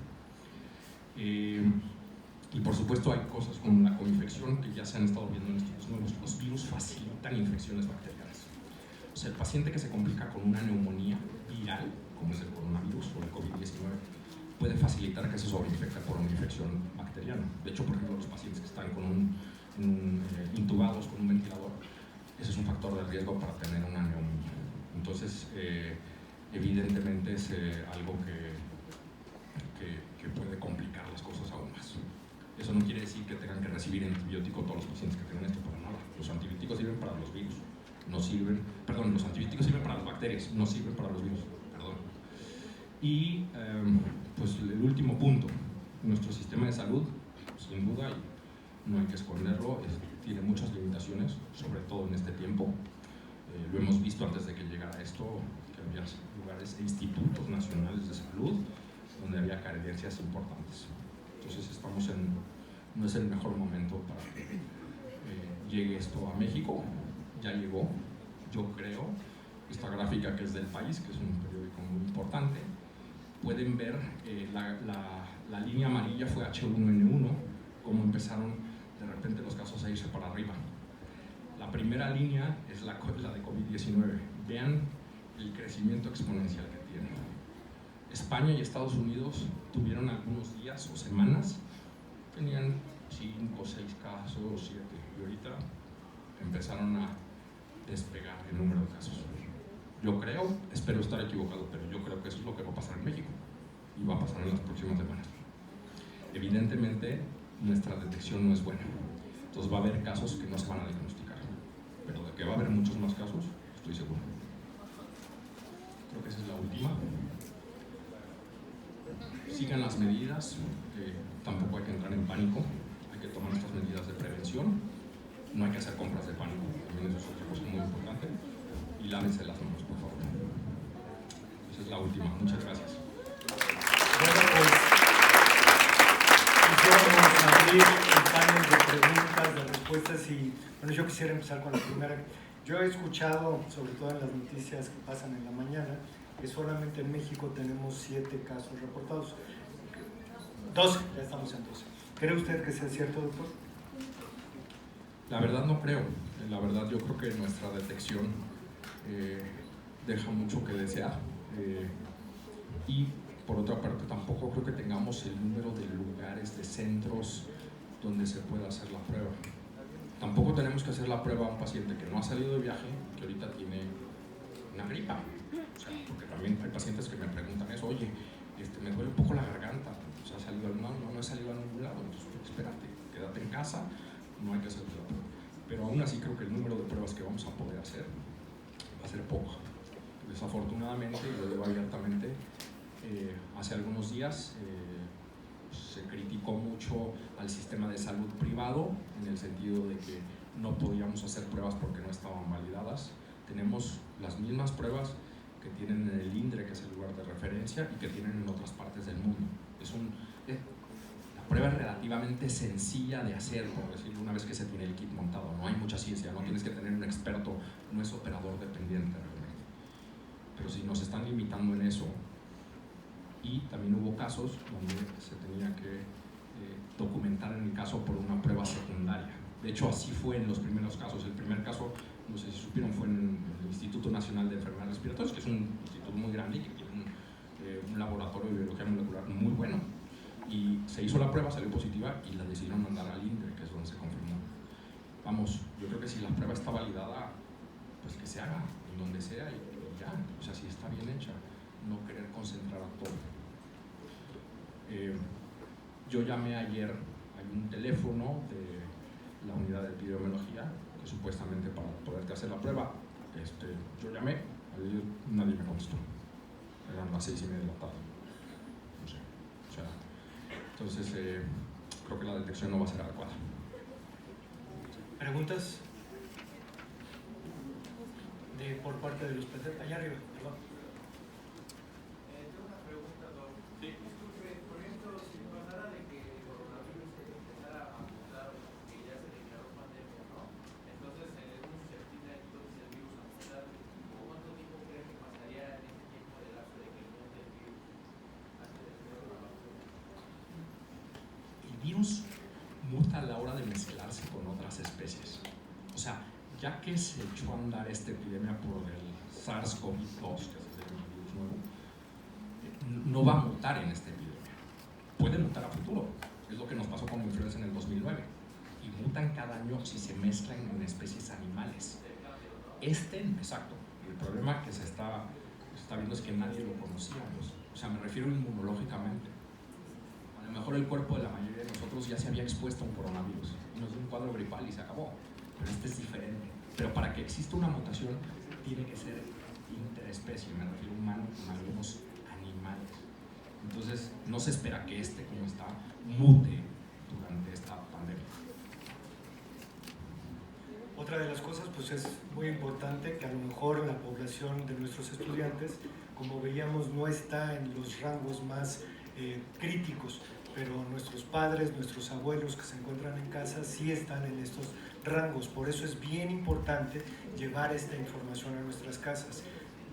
Y por supuesto hay cosas como la coinfección que ya se han estado viendo en estudios nuevos. Los virus facilitan infecciones bacterianas. O sea, el paciente que se complica con una neumonía viral, como es el coronavirus o el COVID-19, puede facilitar que se sobreinfecte por una infección bacteriana. De hecho, por ejemplo, los pacientes que están intubados con un ventilador, ese es un factor de riesgo para tener una neumonía. Entonces, evidentemente es algo que puede complicar las cosas aún más. Eso no quiere decir que tengan que recibir antibiótico todos los pacientes que tengan esto, para nada. Los antibióticos sirven para los virus, no sirven, perdón, los antibióticos sirven para las bacterias, no sirven para los virus, perdón. Y pues el último punto, nuestro sistema de salud, sin duda, y no hay que esconderlo, tiene muchas limitaciones, sobre todo en este tiempo. Lo hemos visto antes de que llegara esto, que había lugares e institutos nacionales de salud donde había carencias importantes. Entonces estamos no es el mejor momento para que llegue esto a México. Ya llegó, yo creo. Esta gráfica que es del País, que es un periódico muy importante, pueden ver la línea amarilla fue H1N1, cómo empezaron de repente los casos a irse para arriba. La primera línea es la de COVID-19. Vean el crecimiento exponencial que tiene. España y Estados Unidos tuvieron algunos días o semanas, tenían 5 o 6 casos, 7, y ahorita empezaron a despegar el número de casos. Yo creo, espero estar equivocado, pero yo creo que eso es lo que va a pasar en México y va a pasar en las próximas semanas. Evidentemente, nuestra detección no es buena, entonces va a haber casos que no se van a diagnosticar, pero de que va a haber muchos más casos, estoy seguro. Creo que esa es la última. Sigan las medidas, tampoco hay que entrar en pánico, hay que tomar estas medidas de prevención, no hay que hacer compras de pánico, también eso es otra cosa muy importante, y lávense las manos, por favor. Esa es la última, muchas gracias. Bueno, pues quisiéramos abrir el panel de preguntas, de respuestas, y bueno, yo quisiera empezar con la primera. Yo he escuchado, sobre todo en las noticias que pasan en la mañana, que solamente en México tenemos 7 casos reportados. 12, ya estamos en 12. ¿Cree usted que sea cierto, doctor? La verdad no creo. La verdad yo creo que nuestra detección deja mucho que desear. Y por otra parte tampoco creo que tengamos el número de lugares, de centros donde se pueda hacer la prueba. Tampoco tenemos que hacer la prueba a un paciente que no ha salido de viaje, que ahorita tiene una gripa. O sea, porque también hay pacientes que me preguntan eso, oye, me duele un poco la garganta, o sea, no he salido a ningún lado, entonces espérate, quédate en casa, no hay que hacer la prueba. Pero aún así creo que el número de pruebas que vamos a poder hacer va a ser poco. Desafortunadamente, y lo digo abiertamente, hace algunos días se criticó mucho al sistema de salud privado en el sentido de que no podíamos hacer pruebas porque no estaban validadas. Tenemos las mismas pruebas que tienen en el INDRE, que es el lugar de referencia, y que tienen en otras partes del mundo. La prueba es relativamente sencilla de hacer, por decirlo, una vez que se tiene el kit montado. No hay mucha ciencia, no tienes que tener un experto, no es operador dependiente realmente. Pero si nos están limitando en eso, y también hubo casos donde se tenía que documentar en el caso por una prueba secundaria. De hecho, así fue en los primeros casos. El primer caso, no sé si supieron, fue en el Instituto Nacional de Enfermedades Respiratorias, que es un instituto muy grande y que tiene un laboratorio de biología molecular muy bueno. Y se hizo la prueba, salió positiva y la decidieron mandar al INDRE, que es donde se confirmó. Vamos, yo creo que si la prueba está validada, pues que se haga en donde sea y ya. O sea, si está bien hecha, no querer concentrar a todo. Yo llamé ayer, hay un teléfono de la unidad de epidemiología que supuestamente para poderte hacer la prueba, yo llamé, ayer nadie me contestó, eran las 6:30 de la tarde, no sé, o sea, entonces creo que la detección no va a ser adecuada. ¿Preguntas? Por parte de los presentes, allá arriba, perdón. Tengo una pregunta, Doc. Sí. Disculpe, por ejemplo, si pasara de que el coronavirus empezara a mutar, que ya se declaró pandemia, ¿no? Entonces, es muy susceptible entonces el virus a mutar. ¿Cuánto tiempo cree que pasaría en este tiempo de lapso de que mute el virus antes de tener una vacuna? El virus muta a la hora de mezclarse con otras especies. O sea, ya que se echó a andar esta epidemia por el SARS-CoV-2, que es el virus nuevo, no va a mutar en esta epidemia. Puede mutar a futuro. Es lo que nos pasó con la influenza en el 2009. Y mutan cada año si se mezclan en especies animales. Exacto. Y el problema que se está viendo es que nadie lo conocíamos. O sea, me refiero inmunológicamente. A lo mejor el cuerpo de la mayoría de nosotros ya se había expuesto a un coronavirus y nos dio un cuadro gripal y se acabó. Pero este es diferente. Pero para que exista una mutación tiene que ser interespecie, me refiero a humano con algunos animales. Entonces no se espera que como está, mute durante esta pandemia. Otra de las cosas, pues es muy importante que a lo mejor la población de nuestros estudiantes, como veíamos, no está en los rangos más críticos, pero nuestros padres, nuestros abuelos que se encuentran en casa sí están en estos rangos. Por eso es bien importante llevar esta información a nuestras casas.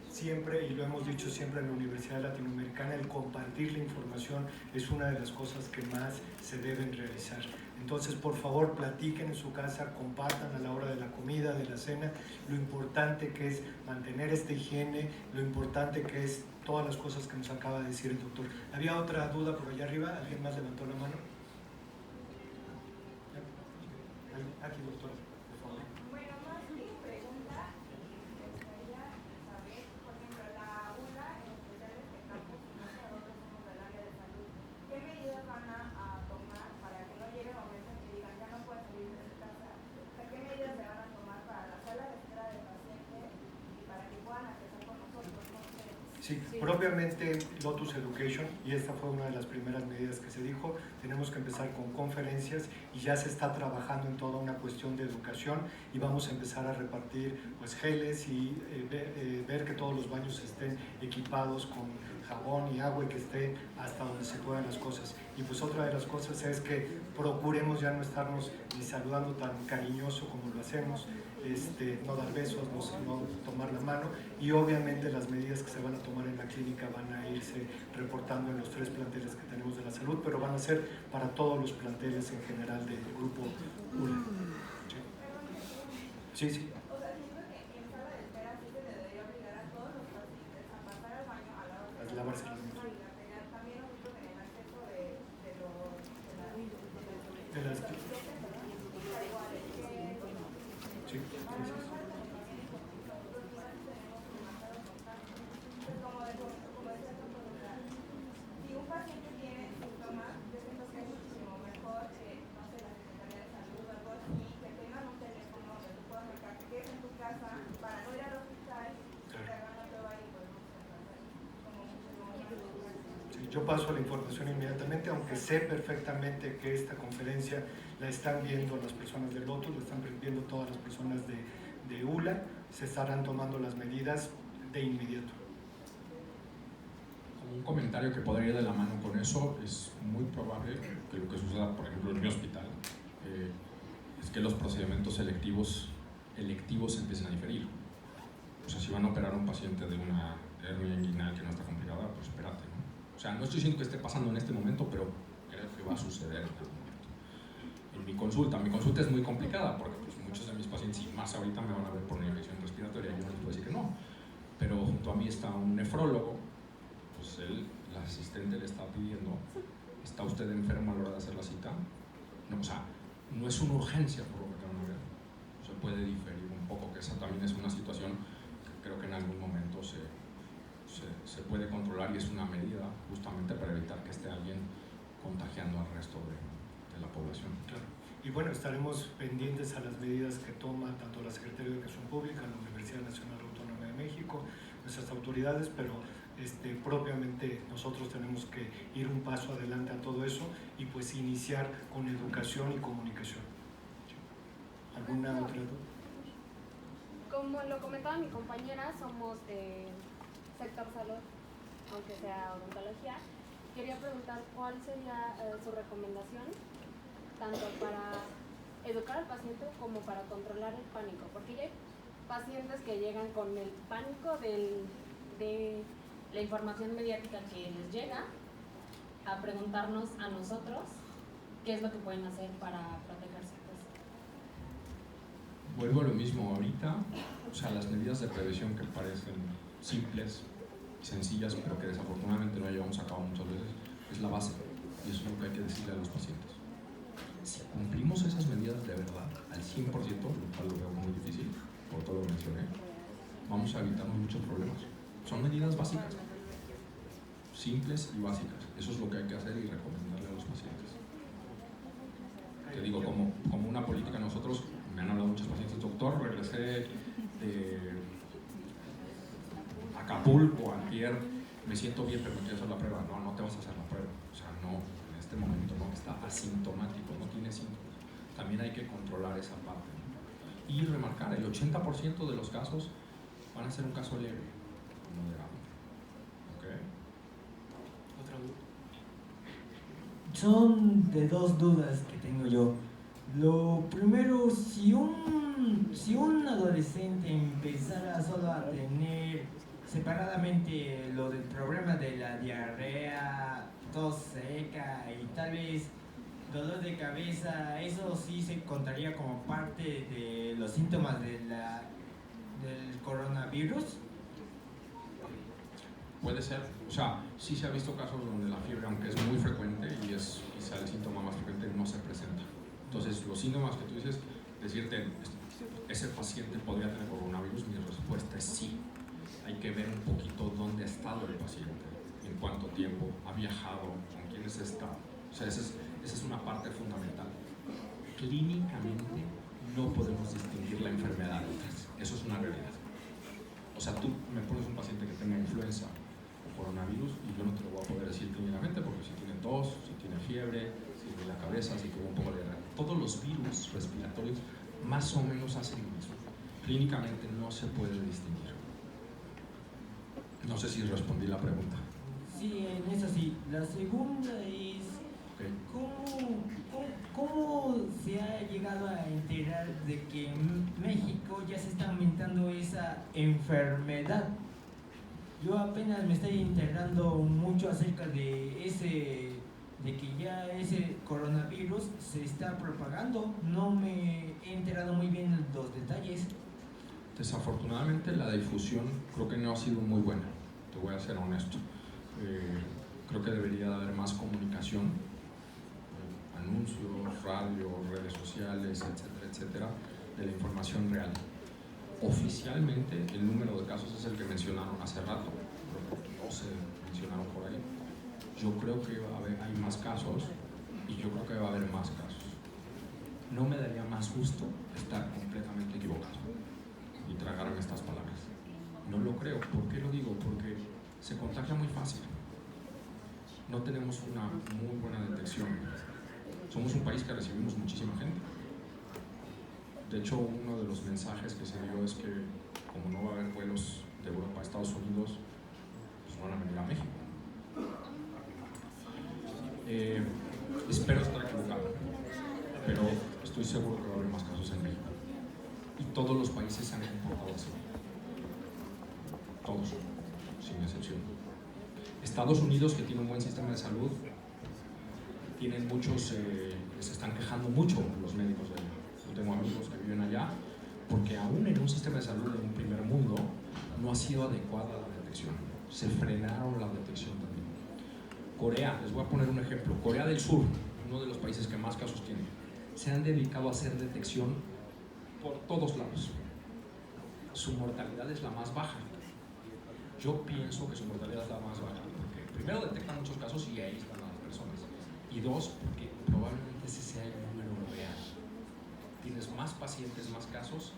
Siempre, y lo hemos dicho siempre en la Universidad Latinoamericana, el compartir la información es una de las cosas que más se deben realizar. Entonces, por favor, platiquen en su casa, compartan a la hora de la comida, de la cena, lo importante que es mantener esta higiene, lo importante que es todas las cosas que nos acaba de decir el doctor. ¿Había otra duda por allá arriba? ¿Alguien más levantó la mano? Aquí, doctora, por favor. Bueno, más que pregunta, me gustaría saber, por ejemplo, la ULA, en especial este campus, nosotros somos del área de salud, ¿qué medidas van a tomar para que no llegue el momento en que digan ya no pueden salir de su casa? O sea, ¿qué medidas se van a tomar para la sala de espera del paciente y para que puedan acceder con nosotros? No sé. Sí, propiamente Lotus Education, y esta fue una de las primeras medidas que se dijo, tenemos que empezar con conferencias y ya se está trabajando en toda una cuestión de educación y vamos a empezar a repartir pues geles y ver que todos los baños estén equipados con jabón y agua y que estén hasta donde se puedan las cosas. Y pues otra de las cosas es que procuremos ya no estarnos ni saludando tan cariñoso como lo hacemos, no dar besos, no tomar la mano, y obviamente las medidas que se van a tomar en la clínica van a irse reportando en los 3 planteles que tenemos de la salud, pero van a ser para todos los planteles en general del grupo ULA. Sí, sí. O sea, siento que en sala de espera sí se debería obligar a todos los pacientes a pasar al baño a la hora de lavarse las manos. también nosotros en el acceso de las sí. Si un paciente tiene síntomas, yo siento que es muchísimo mejor que, no sé, la Secretaría de Salud o algo así, que tengan un teléfono donde tú puedas marcar que quedes en tu casa para no ir al hospital, que te hagan la prueba y pues como muchísimo más. Sí, yo paso la información inmediatamente, aunque sé perfectamente que esta conferencia la están viendo las personas de Lotus, la están viendo todas las personas de ULA, se estarán tomando las medidas de inmediato. Como un comentario que podría ir de la mano con eso, es muy probable que lo que suceda, por ejemplo, en mi hospital, es que los procedimientos electivos empiecen a diferir. O sea, si van a operar a un paciente de una hernia inguinal que no está complicada, pues espérate, ¿no? O sea, no estoy diciendo que esté pasando en este momento, pero creo que va a suceder en algún momento. En mi consulta es muy complicada porque pues, muchos de mis pacientes, y más ahorita, me van a ver por una infección respiratoria, yo no les puedo decir que no, pero junto a mí está un nefrólogo, pues el asistente le está pidiendo, ¿está usted enfermo a la hora de hacer la cita? No, o sea, no es una urgencia por lo que van a ver, o sea, puede diferir un poco, que esa también es una situación que creo que en algún momento se puede controlar y es una medida justamente para evitar que esté alguien contagiando al resto de la población. Claro. Y bueno, estaremos pendientes a las medidas que toma tanto la Secretaría de Educación Pública, la Universidad Nacional Autónoma de México, nuestras autoridades, pero propiamente nosotros tenemos que ir un paso adelante a todo eso y pues iniciar con educación y comunicación. ¿Alguna otra duda? Como lo comentaba mi compañera, somos sector salud, aunque sea odontología. Quería preguntar cuál sería su recomendación tanto para educar al paciente como para controlar el pánico, porque ya hay pacientes que llegan con el pánico de la información mediática que les llega a preguntarnos a nosotros qué es lo que pueden hacer para protegerse. Vuelvo a lo mismo ahorita, o sea, las medidas de prevención que parecen simples y sencillas, pero que desafortunadamente no llevamos a cabo muchas veces, es la base, y eso es lo que hay que decirle a los pacientes. Si cumplimos esas medidas de verdad al 100%, lo cual lo veo muy difícil, por todo lo que mencioné, vamos a evitarnos muchos problemas. Son medidas básicas, simples y básicas. Eso es lo que hay que hacer y recomendarle a los pacientes. Te digo, como una política, nosotros, me han hablado muchos pacientes, doctor, regresé de Acapulco ayer, me siento bien, pero me quiero hacer la prueba. No, no te vas a hacer la prueba. O sea, no, en este momento no, está asintomático, no tiene síntomas. También hay que controlar esa parte, ¿no? Y remarcar, el 80% de los casos van a ser un caso leve, moderado. ¿Ok? ¿Otra duda? Son de 2 dudas que tengo yo. Lo primero, si un adolescente empezara solo a tener separadamente lo del problema de la diarrea, tos seca y tal vez dolor de cabeza, ¿eso sí se contaría como parte de los síntomas del coronavirus? Puede ser, o sea, sí se ha visto casos donde la fiebre, aunque es muy frecuente y es quizá el síntoma más frecuente, no se presenta. Entonces, los síntomas que tú dices, decirte, ¿ese paciente podría tener coronavirus? Mi respuesta es sí. Hay que ver un poquito dónde ha estado el paciente, en cuánto tiempo ha viajado, con quiénes está. O sea, esa es una parte fundamental. Clínicamente no podemos distinguir la enfermedad de otras. Eso es una realidad. O sea, tú me pones un paciente que tenga influenza o coronavirus y yo no te lo voy a poder decir clínicamente porque si tiene tos, si tiene fiebre, si tiene la cabeza, si tuvo un poco de diarrea. Todos los virus respiratorios más o menos hacen lo mismo. Clínicamente no se puede distinguir. No sé si respondí la pregunta. Sí, en eso sí. La segunda es, ¿cómo se ha llegado a enterar de que en México ya se está aumentando esa enfermedad? Yo apenas me estoy enterando mucho acerca de que ya ese coronavirus se está propagando. No me he enterado muy bien los detalles. Desafortunadamente la difusión creo que no ha sido muy buena, te voy a ser honesto. Creo que debería de haber más comunicación, anuncios, radio, redes sociales, etcétera, etcétera, de la información real. Oficialmente el número de casos es el que mencionaron hace rato, pero no se mencionaron por ahí. Yo creo que hay más casos y yo creo que va a haber más casos. No me daría más gusto estar completamente equivocado y tragarme estas palabras. No lo creo. ¿Por qué lo digo? Porque se contagia muy fácil. No tenemos una muy buena detección. Somos un país que recibimos muchísima gente. De hecho, uno de los mensajes que se dio es que como no va a haber vuelos de Europa a Estados Unidos, pues no van a venir a México. Espero estar equivocado, pero estoy seguro que va a haber más casos en México. Y todos los países se han comportado así. Todos, sin excepción. Estados Unidos, que tiene un buen sistema de salud, tienen muchos, se están quejando mucho los médicos de allá. Yo tengo amigos que viven allá, porque aún en un sistema de salud de un primer mundo no ha sido adecuada la detección. Se frenaron la detección también. Corea, les voy a poner un ejemplo. Corea del Sur, uno de los países que más casos tiene, se han dedicado a hacer detección por todos lados. Su mortalidad es la más baja. Yo pienso que su mortalidad es la más baja, porque primero detectan muchos casos y ahí están las personas. Y dos, porque probablemente ese sea el número real. Tienes más pacientes, más casos,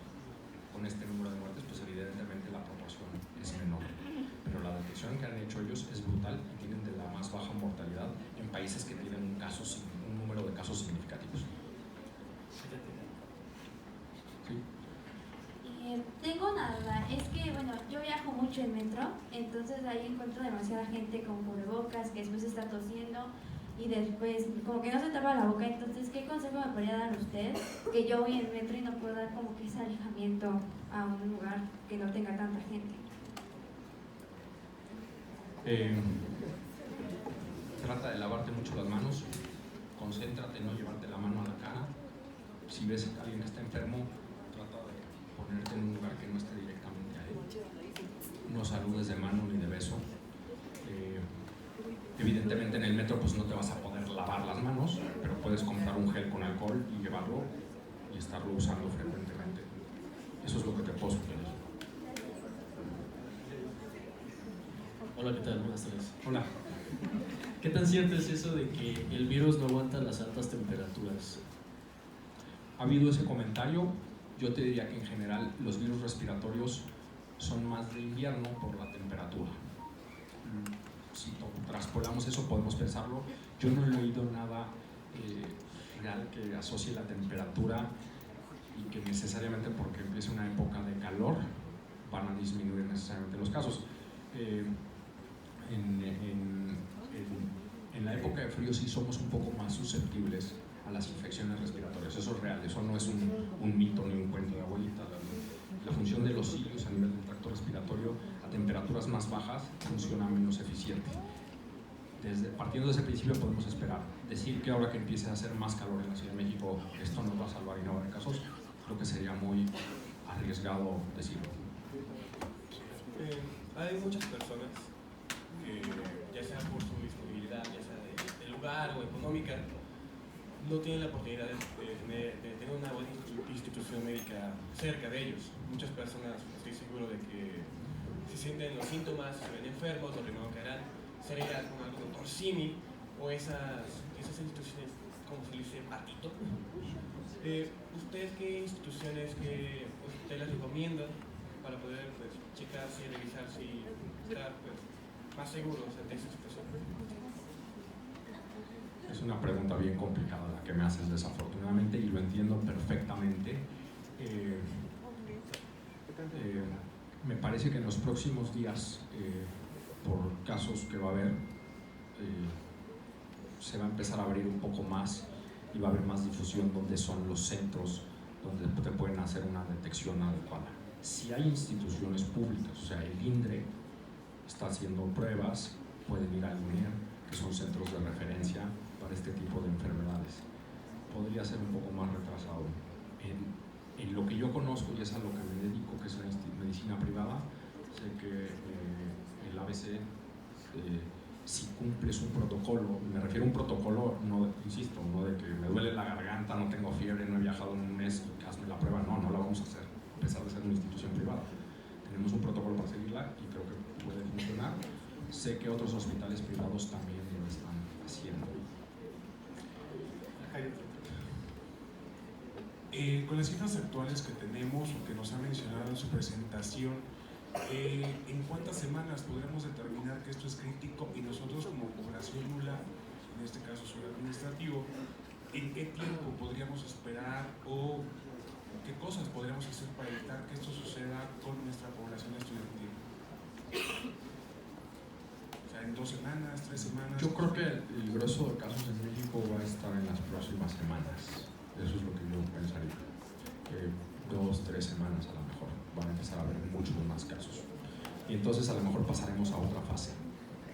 con este número de muertes, pues evidentemente la proporción es menor. Pero la detección que han hecho ellos es brutal y tienen de la más baja mortalidad en países que tienen un número de casos significativos. ¿Sí? Tengo una duda, es que bueno, yo viajo mucho en metro, entonces ahí encuentro demasiada gente con cubrebocas que después está tosiendo y después como que no se tapa la boca. Entonces, ¿qué consejo me podría dar usted? Que yo voy en metro y no puedo dar como que ese alejamiento a un lugar que no tenga tanta gente. Trata de lavarte mucho las manos, concéntrate en no llevarte la mano a la cara. Si ves a alguien que está enfermo, trata de ponerte en un lugar que no esté directamente a él. No saludes de mano ni de beso. Evidentemente en el metro pues no te vas a poder lavar las manos, pero puedes comprar un gel con alcohol y llevarlo y estarlo usando frecuentemente. Eso es lo que te puedo sugerir. Hola, ¿qué tal? Buenas tardes. Hola. ¿Qué tan cierto es eso de que el virus no aguanta las altas temperaturas? Ha habido ese comentario. Yo te diría que en general los virus respiratorios son más de invierno por la temperatura. Si traspolamos eso podemos pensarlo. Yo no he leído nada real que asocie la temperatura y que necesariamente porque empiece una época de calor van a disminuir necesariamente los casos. En la época de frío sí somos un poco más susceptibles a las infecciones respiratorias. Eso es real, eso no es un mito ni un cuento de abuelita. La función de los cilios a nivel del tracto respiratorio a temperaturas más bajas funciona menos eficiente. partiendo de ese principio podemos esperar. Decir que ahora que empiece a hacer más calor en la Ciudad de México, esto nos va a salvar y no va a haber casos, creo que sería muy arriesgado decirlo. Hay muchas personas que, ya sea por su disponibilidad, ya sea de lugar o económica, no tienen la oportunidad de tener una buena institución médica cerca de ellos. Muchas personas, estoy seguro de que si sienten los síntomas, se ven enfermos, lo primero que harán será ir con algún doctor símil o esas instituciones, como se dice, patito. ¿Usted qué instituciones que usted les recomienda para poder pues, checar y revisar si estar pues, más seguros ante esa situación? Es una pregunta bien complicada la que me haces, desafortunadamente, y lo entiendo perfectamente. Me parece que en los próximos días, por casos que va a haber, se va a empezar a abrir un poco más y va a haber más difusión donde son los centros donde te pueden hacer una detección adecuada. Si hay instituciones públicas, o sea, el INDRE está haciendo pruebas, pueden ir al INER, que son centros de referencia para este tipo de enfermedades. Podría ser un poco más retrasado. En lo que yo conozco y es a lo que me dedico, que es la medicina privada, sé que el ABC, si cumples un protocolo, me refiero a un protocolo, no, insisto, no de que me duele la garganta, no tengo fiebre, no he viajado en un mes, hazme la prueba, no la vamos a hacer, a pesar de ser una institución privada. Tenemos un protocolo para seguirla y creo que puede funcionar. Sé que otros hospitales privados también lo están haciendo. Con las cifras actuales que tenemos o que nos ha mencionado en su presentación, ¿en cuántas semanas podremos determinar que esto es crítico y nosotros como población nula, en este caso soy administrativo, en qué tiempo podríamos esperar o qué cosas podríamos hacer para evitar que esto suceda con nuestra población estudiantil? O sea, ¿en 2 semanas, 3 semanas? Yo creo que el grueso de casos en México va a estar en las próximas semanas. Eso es lo que yo pensaría. 2, 3 semanas a lo mejor van a empezar a haber muchos más casos. Y entonces a lo mejor pasaremos a otra fase.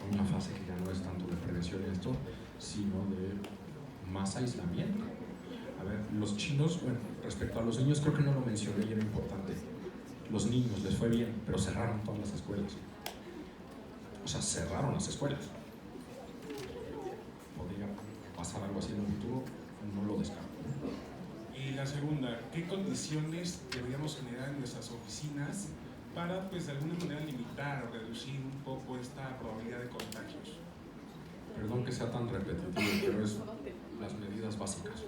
A una fase que ya no es tanto de prevención y esto, sino de más aislamiento. A ver, los chinos, bueno, respecto a los niños creo que no lo mencioné y era importante. Los niños les fue bien, pero cerraron todas las escuelas. O sea, cerraron las escuelas. Podría pasar algo así en el futuro, no lo descarto. Y la segunda, ¿qué condiciones deberíamos generar en nuestras oficinas para, pues, de alguna manera limitar o reducir un poco esta probabilidad de contagios? Perdón que sea tan repetitivo, pero es las medidas básicas.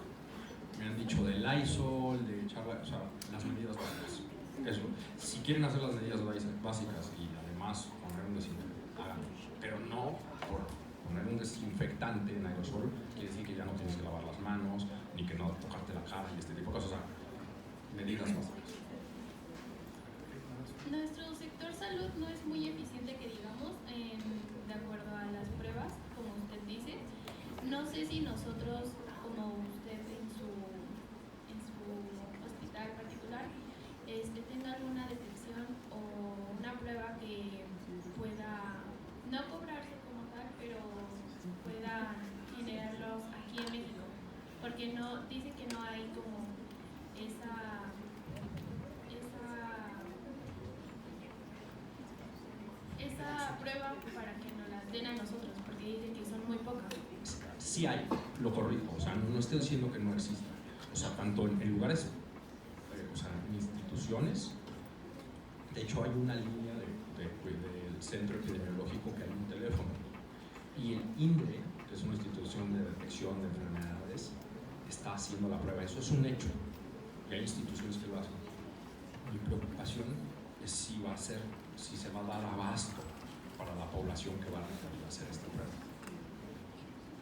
Me han dicho del Lysol, de echar, o sea, las medidas básicas. Eso. Si quieren hacer las medidas básicas y además poner un desinfectante, háganlo. Pero no por poner un desinfectante en aerosol, quiere decir que ya no tienes que lavar las manos, ni que no tocarte la cara y este tipo de cosas. O sea, medidas básicas. Nuestro sector salud no es muy eficiente, que digamos, de acuerdo a las pruebas, como usted dice. No sé si nosotros, como usted en su hospital particular, tenga alguna detección o una prueba que pueda no cobrarse como tal, pero pueda generarlos aquí en México, porque no dice que no hay como esa prueba para que nos las den a nosotros, porque dicen que son muy pocas. Sí hay, lo corrijo, o sea, no estoy diciendo que no exista. O sea, tanto en lugares, o sea, en instituciones, de hecho hay una línea del centro epidemiológico que hay un teléfono. Y el INDRE, que es una institución de detección de enfermedades, está haciendo la prueba. Eso es un hecho. Y hay instituciones que lo hacen. Mi preocupación es si se va a dar abasto para la población que va a requerir hacer esta prueba.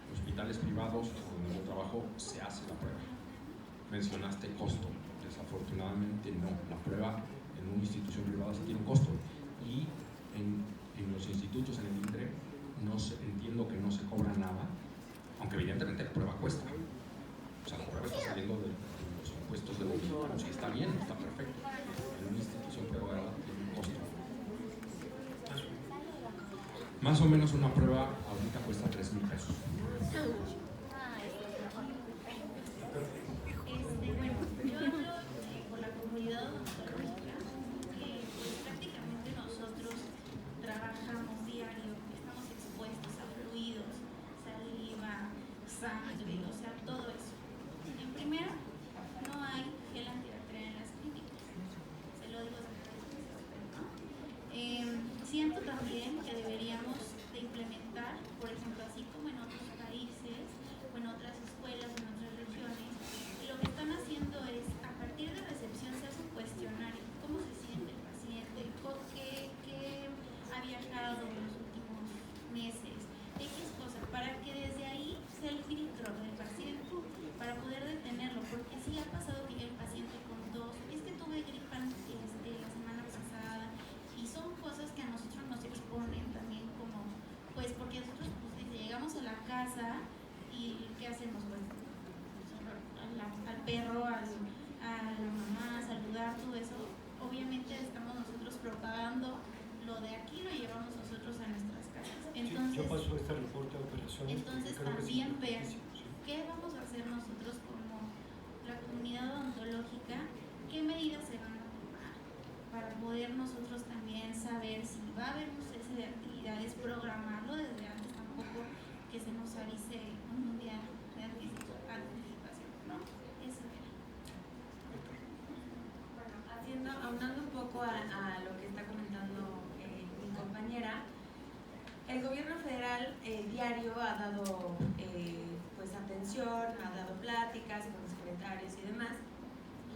En hospitales privados donde yo trabajo se hace la prueba. Mencionaste costo. Desafortunadamente no. La prueba en una institución privada sí tiene un costo. Y en los institutos, en el INDRE, entiendo que no se cobra nada, aunque evidentemente la prueba cuesta. O sea, la prueba está saliendo de los impuestos del gobierno. Si está bien, está perfecto. En una institución privada tiene un costo. Más o menos una prueba ahorita cuesta 3,000 pesos. Bueno, yo hablo por la comunidad odontológica, que pues, prácticamente nosotros trabajamos diario, estamos expuestos a fluidos, saliva, sangre, o sea, todo eso. En primera, no hay gel antibacterial en las clínicas, se lo digo desde ¿no? Siento también que deberíamos de implementar, por ejemplo, así como en otros países o en otras escuelas, en otras regiones, lo que están haciendo es, a partir de recepción, se hace un cuestionario. ¿Cómo se siente el paciente? ¿Qué ha viajado en los últimos meses? X cosas, para que desde ahí sea el filtro del paciente, para poder detenerlo. Porque sí ha pasado que el paciente con tos, es que tuve gripa la semana pasada, y son cosas que a nosotros nos exponen también como, pues porque nosotros pues, llegamos a la casa y ¿qué hacemos? Pues, al perro, a la mamá, saludar, todo eso, obviamente estamos nosotros propagando lo de aquí, lo llevamos nosotros a nuestras casas. Entonces, yo paso este reporte de operaciones. Entonces también ver qué vamos a hacer nosotros como la comunidad odontológica, qué medidas se van a tomar para poder nosotros también saber si va a haber un cese de actividades, programarlo desde antes, tampoco que se nos avise un día de anticipación, ¿no? Eso era. Bueno, aunando un poco a lo que está comentando mi compañera, el gobierno federal diario ha dado pues atención, ha dado pláticas con los secretarios y demás,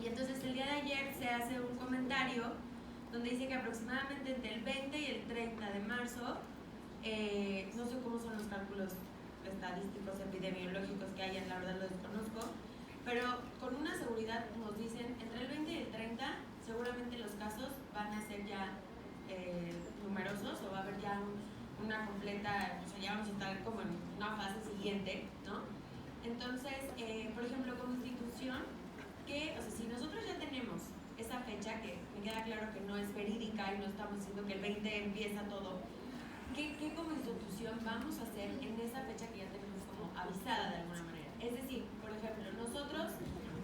y entonces el día de ayer se hace un comentario donde dice que aproximadamente entre el 20 y el 30 de marzo, no sé cómo son los cálculos estadísticos, epidemiológicos que hayan, la verdad lo desconozco, pero con una seguridad nos dicen entre el 20 y el 30 seguramente los casos van a ser ya numerosos, o va a haber ya una completa, o sea, ya vamos a estar como en una fase siguiente, ¿no? Entonces, por ejemplo, como institución, o sea, si nosotros ya tenemos esa fecha, que me queda claro que no es verídica y no estamos diciendo que el 20 empieza todo, ¿qué como institución vamos a hacer en esa fecha que ya tenemos como avisada de alguna manera? Es decir, por ejemplo, nosotros,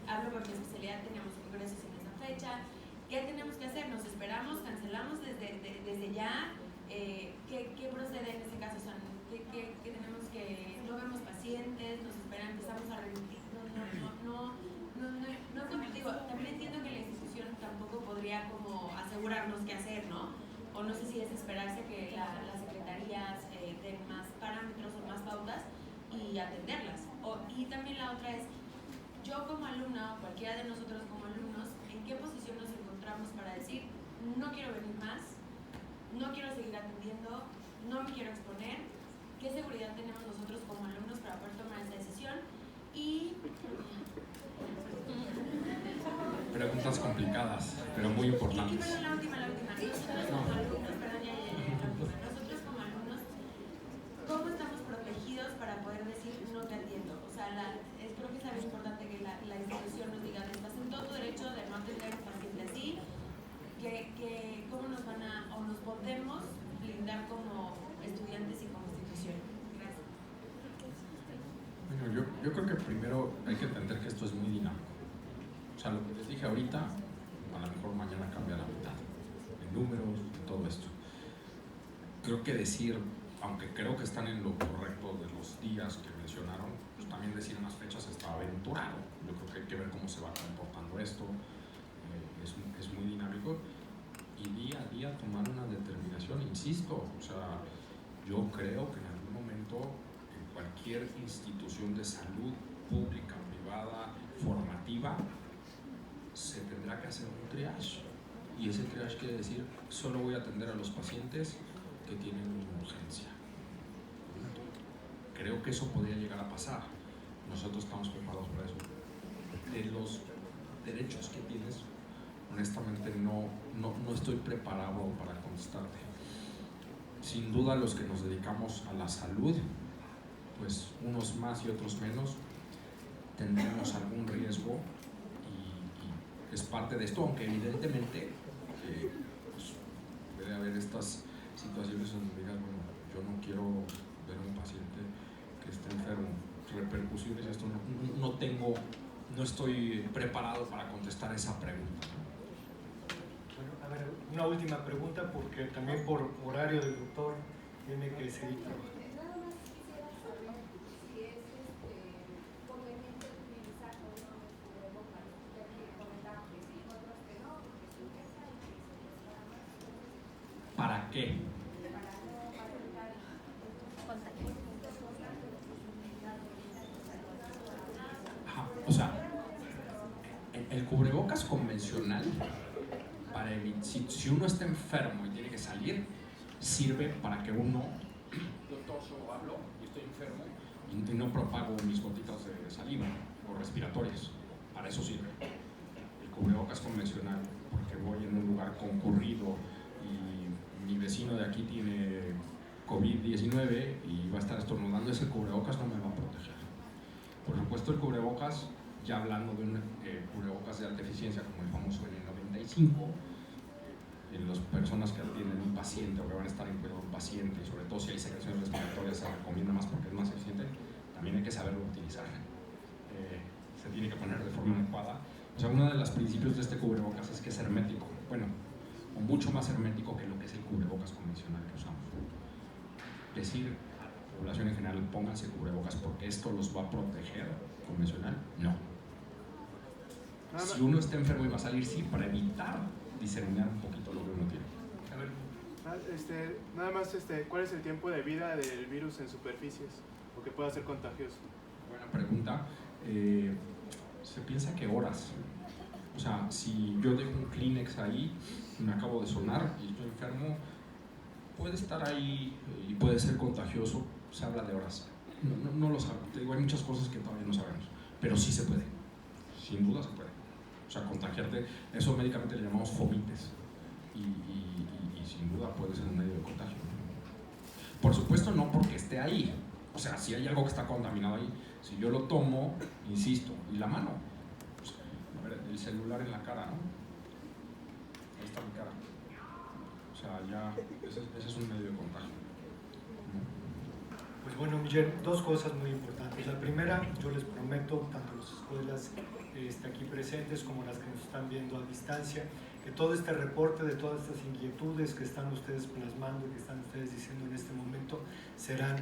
hablo por mi especialidad, tenemos congresos en esa fecha, ¿qué tenemos que hacer? ¿Nos esperamos? ¿Cancelamos desde ya? ¿Qué procede en este caso? O sea, ¿qué tenemos que...? No vemos pacientes, nos esperan, empezamos a remitir, digo, también entiendo que la institución tampoco podría como asegurarnos qué hacer, ¿no? O no sé si es esperarse que las secretarías den más parámetros o más pautas y atenderlas. Y también la otra es, yo como alumna o cualquiera de nosotros como alumnos, ¿en qué posición nos encontramos para decir, no quiero venir más, no quiero seguir atendiendo, no me quiero exponer? ¿Qué seguridad tenemos nosotros como alumnos para poder tomar esa decisión? Y preguntas complicadas, pero muy importantes. Y la última. Nosotros como alumnos, nosotros como alumnos, ¿cómo estamos protegidos para poder decir no te atiendo? O sea, creo que es algo importante que la institución nos diga, estás en todo tu derecho de no atender a un paciente así, que cómo nos van o nos podemos blindar como estudiantes y como institución. Gracias. Bueno, yo creo que primero hay que entender que esto es muy dinámico. O sea, lo que les dije ahorita, a lo mejor mañana cambia la mitad, en números, en todo esto. Creo que decir, aunque creo que están en lo correcto de los días que mencionaron, pues también decir unas fechas está aventurado. Yo creo que hay que ver cómo se va comportando esto, es muy dinámico, y día a día tomar una determinación, insisto, o sea, yo creo que en algún momento en cualquier institución de salud, pública, privada, formativa, se tendrá que hacer un triage, y ese triage quiere decir solo voy a atender a los pacientes que tienen una urgencia. Creo que eso podría llegar a pasar. Nosotros estamos preparados para eso. De los derechos que tienes, honestamente no estoy preparado para contestarte. Sin duda los que nos dedicamos a la salud, pues unos más y otros menos, tendremos algún riesgo y es parte de esto, aunque evidentemente pues, puede haber estas situaciones donde digas, bueno, yo no quiero ver a un paciente no estoy preparado para contestar esa pregunta. Bueno, a ver, una última pregunta, porque también por horario del doctor tiene que seguir trabajando. Nada más quisiera saber si es conveniente utilizar o no el cubrebocas, ya que comentaban que sí, otros que no, porque se infecta y que se presta más. ¿Para qué? Para no evitar contagios. Ajá, o sea, el cubrebocas convencional, si uno está enfermo y tiene que salir, sirve para que uno, yo toso o hablo y estoy enfermo y no propago mis gotitas de saliva o respiratorias. Para eso sirve. El cubrebocas convencional, porque voy en un lugar concurrido y mi vecino de aquí tiene COVID-19 y va a estar estornudando, ese cubrebocas no me va a proteger. Por supuesto, el cubrebocas, ya hablando de un cubrebocas de alta eficiencia como el famoso N95, en las personas que atienden un paciente o que van a estar en cuidado de un paciente, y sobre todo si hay secreciones respiratorias, se recomienda más porque es más eficiente, también hay que saberlo utilizar. Se tiene que poner de forma adecuada. O sea, uno de los principios de este cubrebocas es que es hermético, bueno, o mucho más hermético que lo que es el cubrebocas convencional que usamos. Decir a la población en general, pónganse cubrebocas porque esto los va a proteger, convencional, no. Si uno está enfermo y va a salir, sí, para evitar diseminar un poquito lo que uno tiene. A ver, nada más, ¿cuál es el tiempo de vida del virus en superficies o que pueda ser contagioso? Buena pregunta. Se piensa que horas. O sea, si yo dejo un Kleenex ahí, me acabo de sonar y estoy enfermo, puede estar ahí y puede ser contagioso. Se habla de horas. No lo sabe. Te digo, hay muchas cosas que todavía no sabemos, pero sí se puede. Sin duda se puede. O sea, contagiarte, eso médicamente le llamamos fomites y sin duda puede ser un medio de contagio. Por supuesto no porque esté ahí, o sea, si hay algo que está contaminado ahí, si yo lo tomo, insisto, y la mano, pues, a ver, el celular en la cara, ¿no? Ahí está mi cara, o sea, ya, ese es un medio de contagio. pues bueno, Miguel, dos cosas muy importantes. La primera, yo les prometo, tanto las escuelas aquí presentes como las que nos están viendo a distancia, que todo este reporte de todas estas inquietudes que están ustedes plasmando y que están ustedes diciendo en este momento serán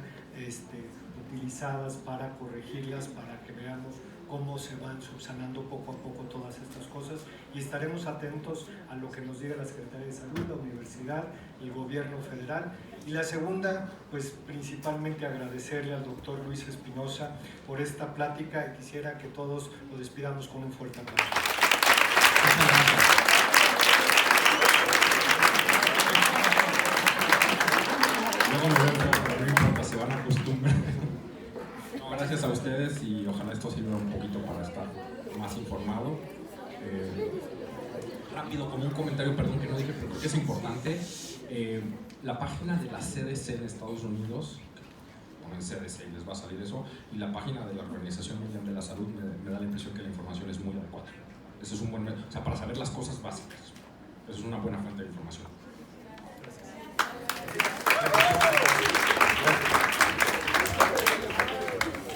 utilizadas para corregirlas, para que veamos cómo se van subsanando poco a poco todas estas cosas, y estaremos atentos a lo que nos diga la Secretaría de Salud, la Universidad y el Gobierno Federal. Y la segunda, pues principalmente agradecerle al doctor Luis Espinosa por esta plática, y quisiera que todos lo despidamos con un fuerte aplauso. Luego me veo, pero no importa, se van a acostumbrar. Gracias a ustedes y ojalá esto sirva un poquito para estar más informado. Rápido, como un comentario, perdón que no dije, pero creo que es importante. La página de la CDC en Estados Unidos, ponen CDC y les va a salir eso, y la página de la Organización Mundial de la Salud me da la impresión que la información es muy adecuada. Ese es un buen, o sea, para saber las cosas básicas. Eso es una buena fuente de información.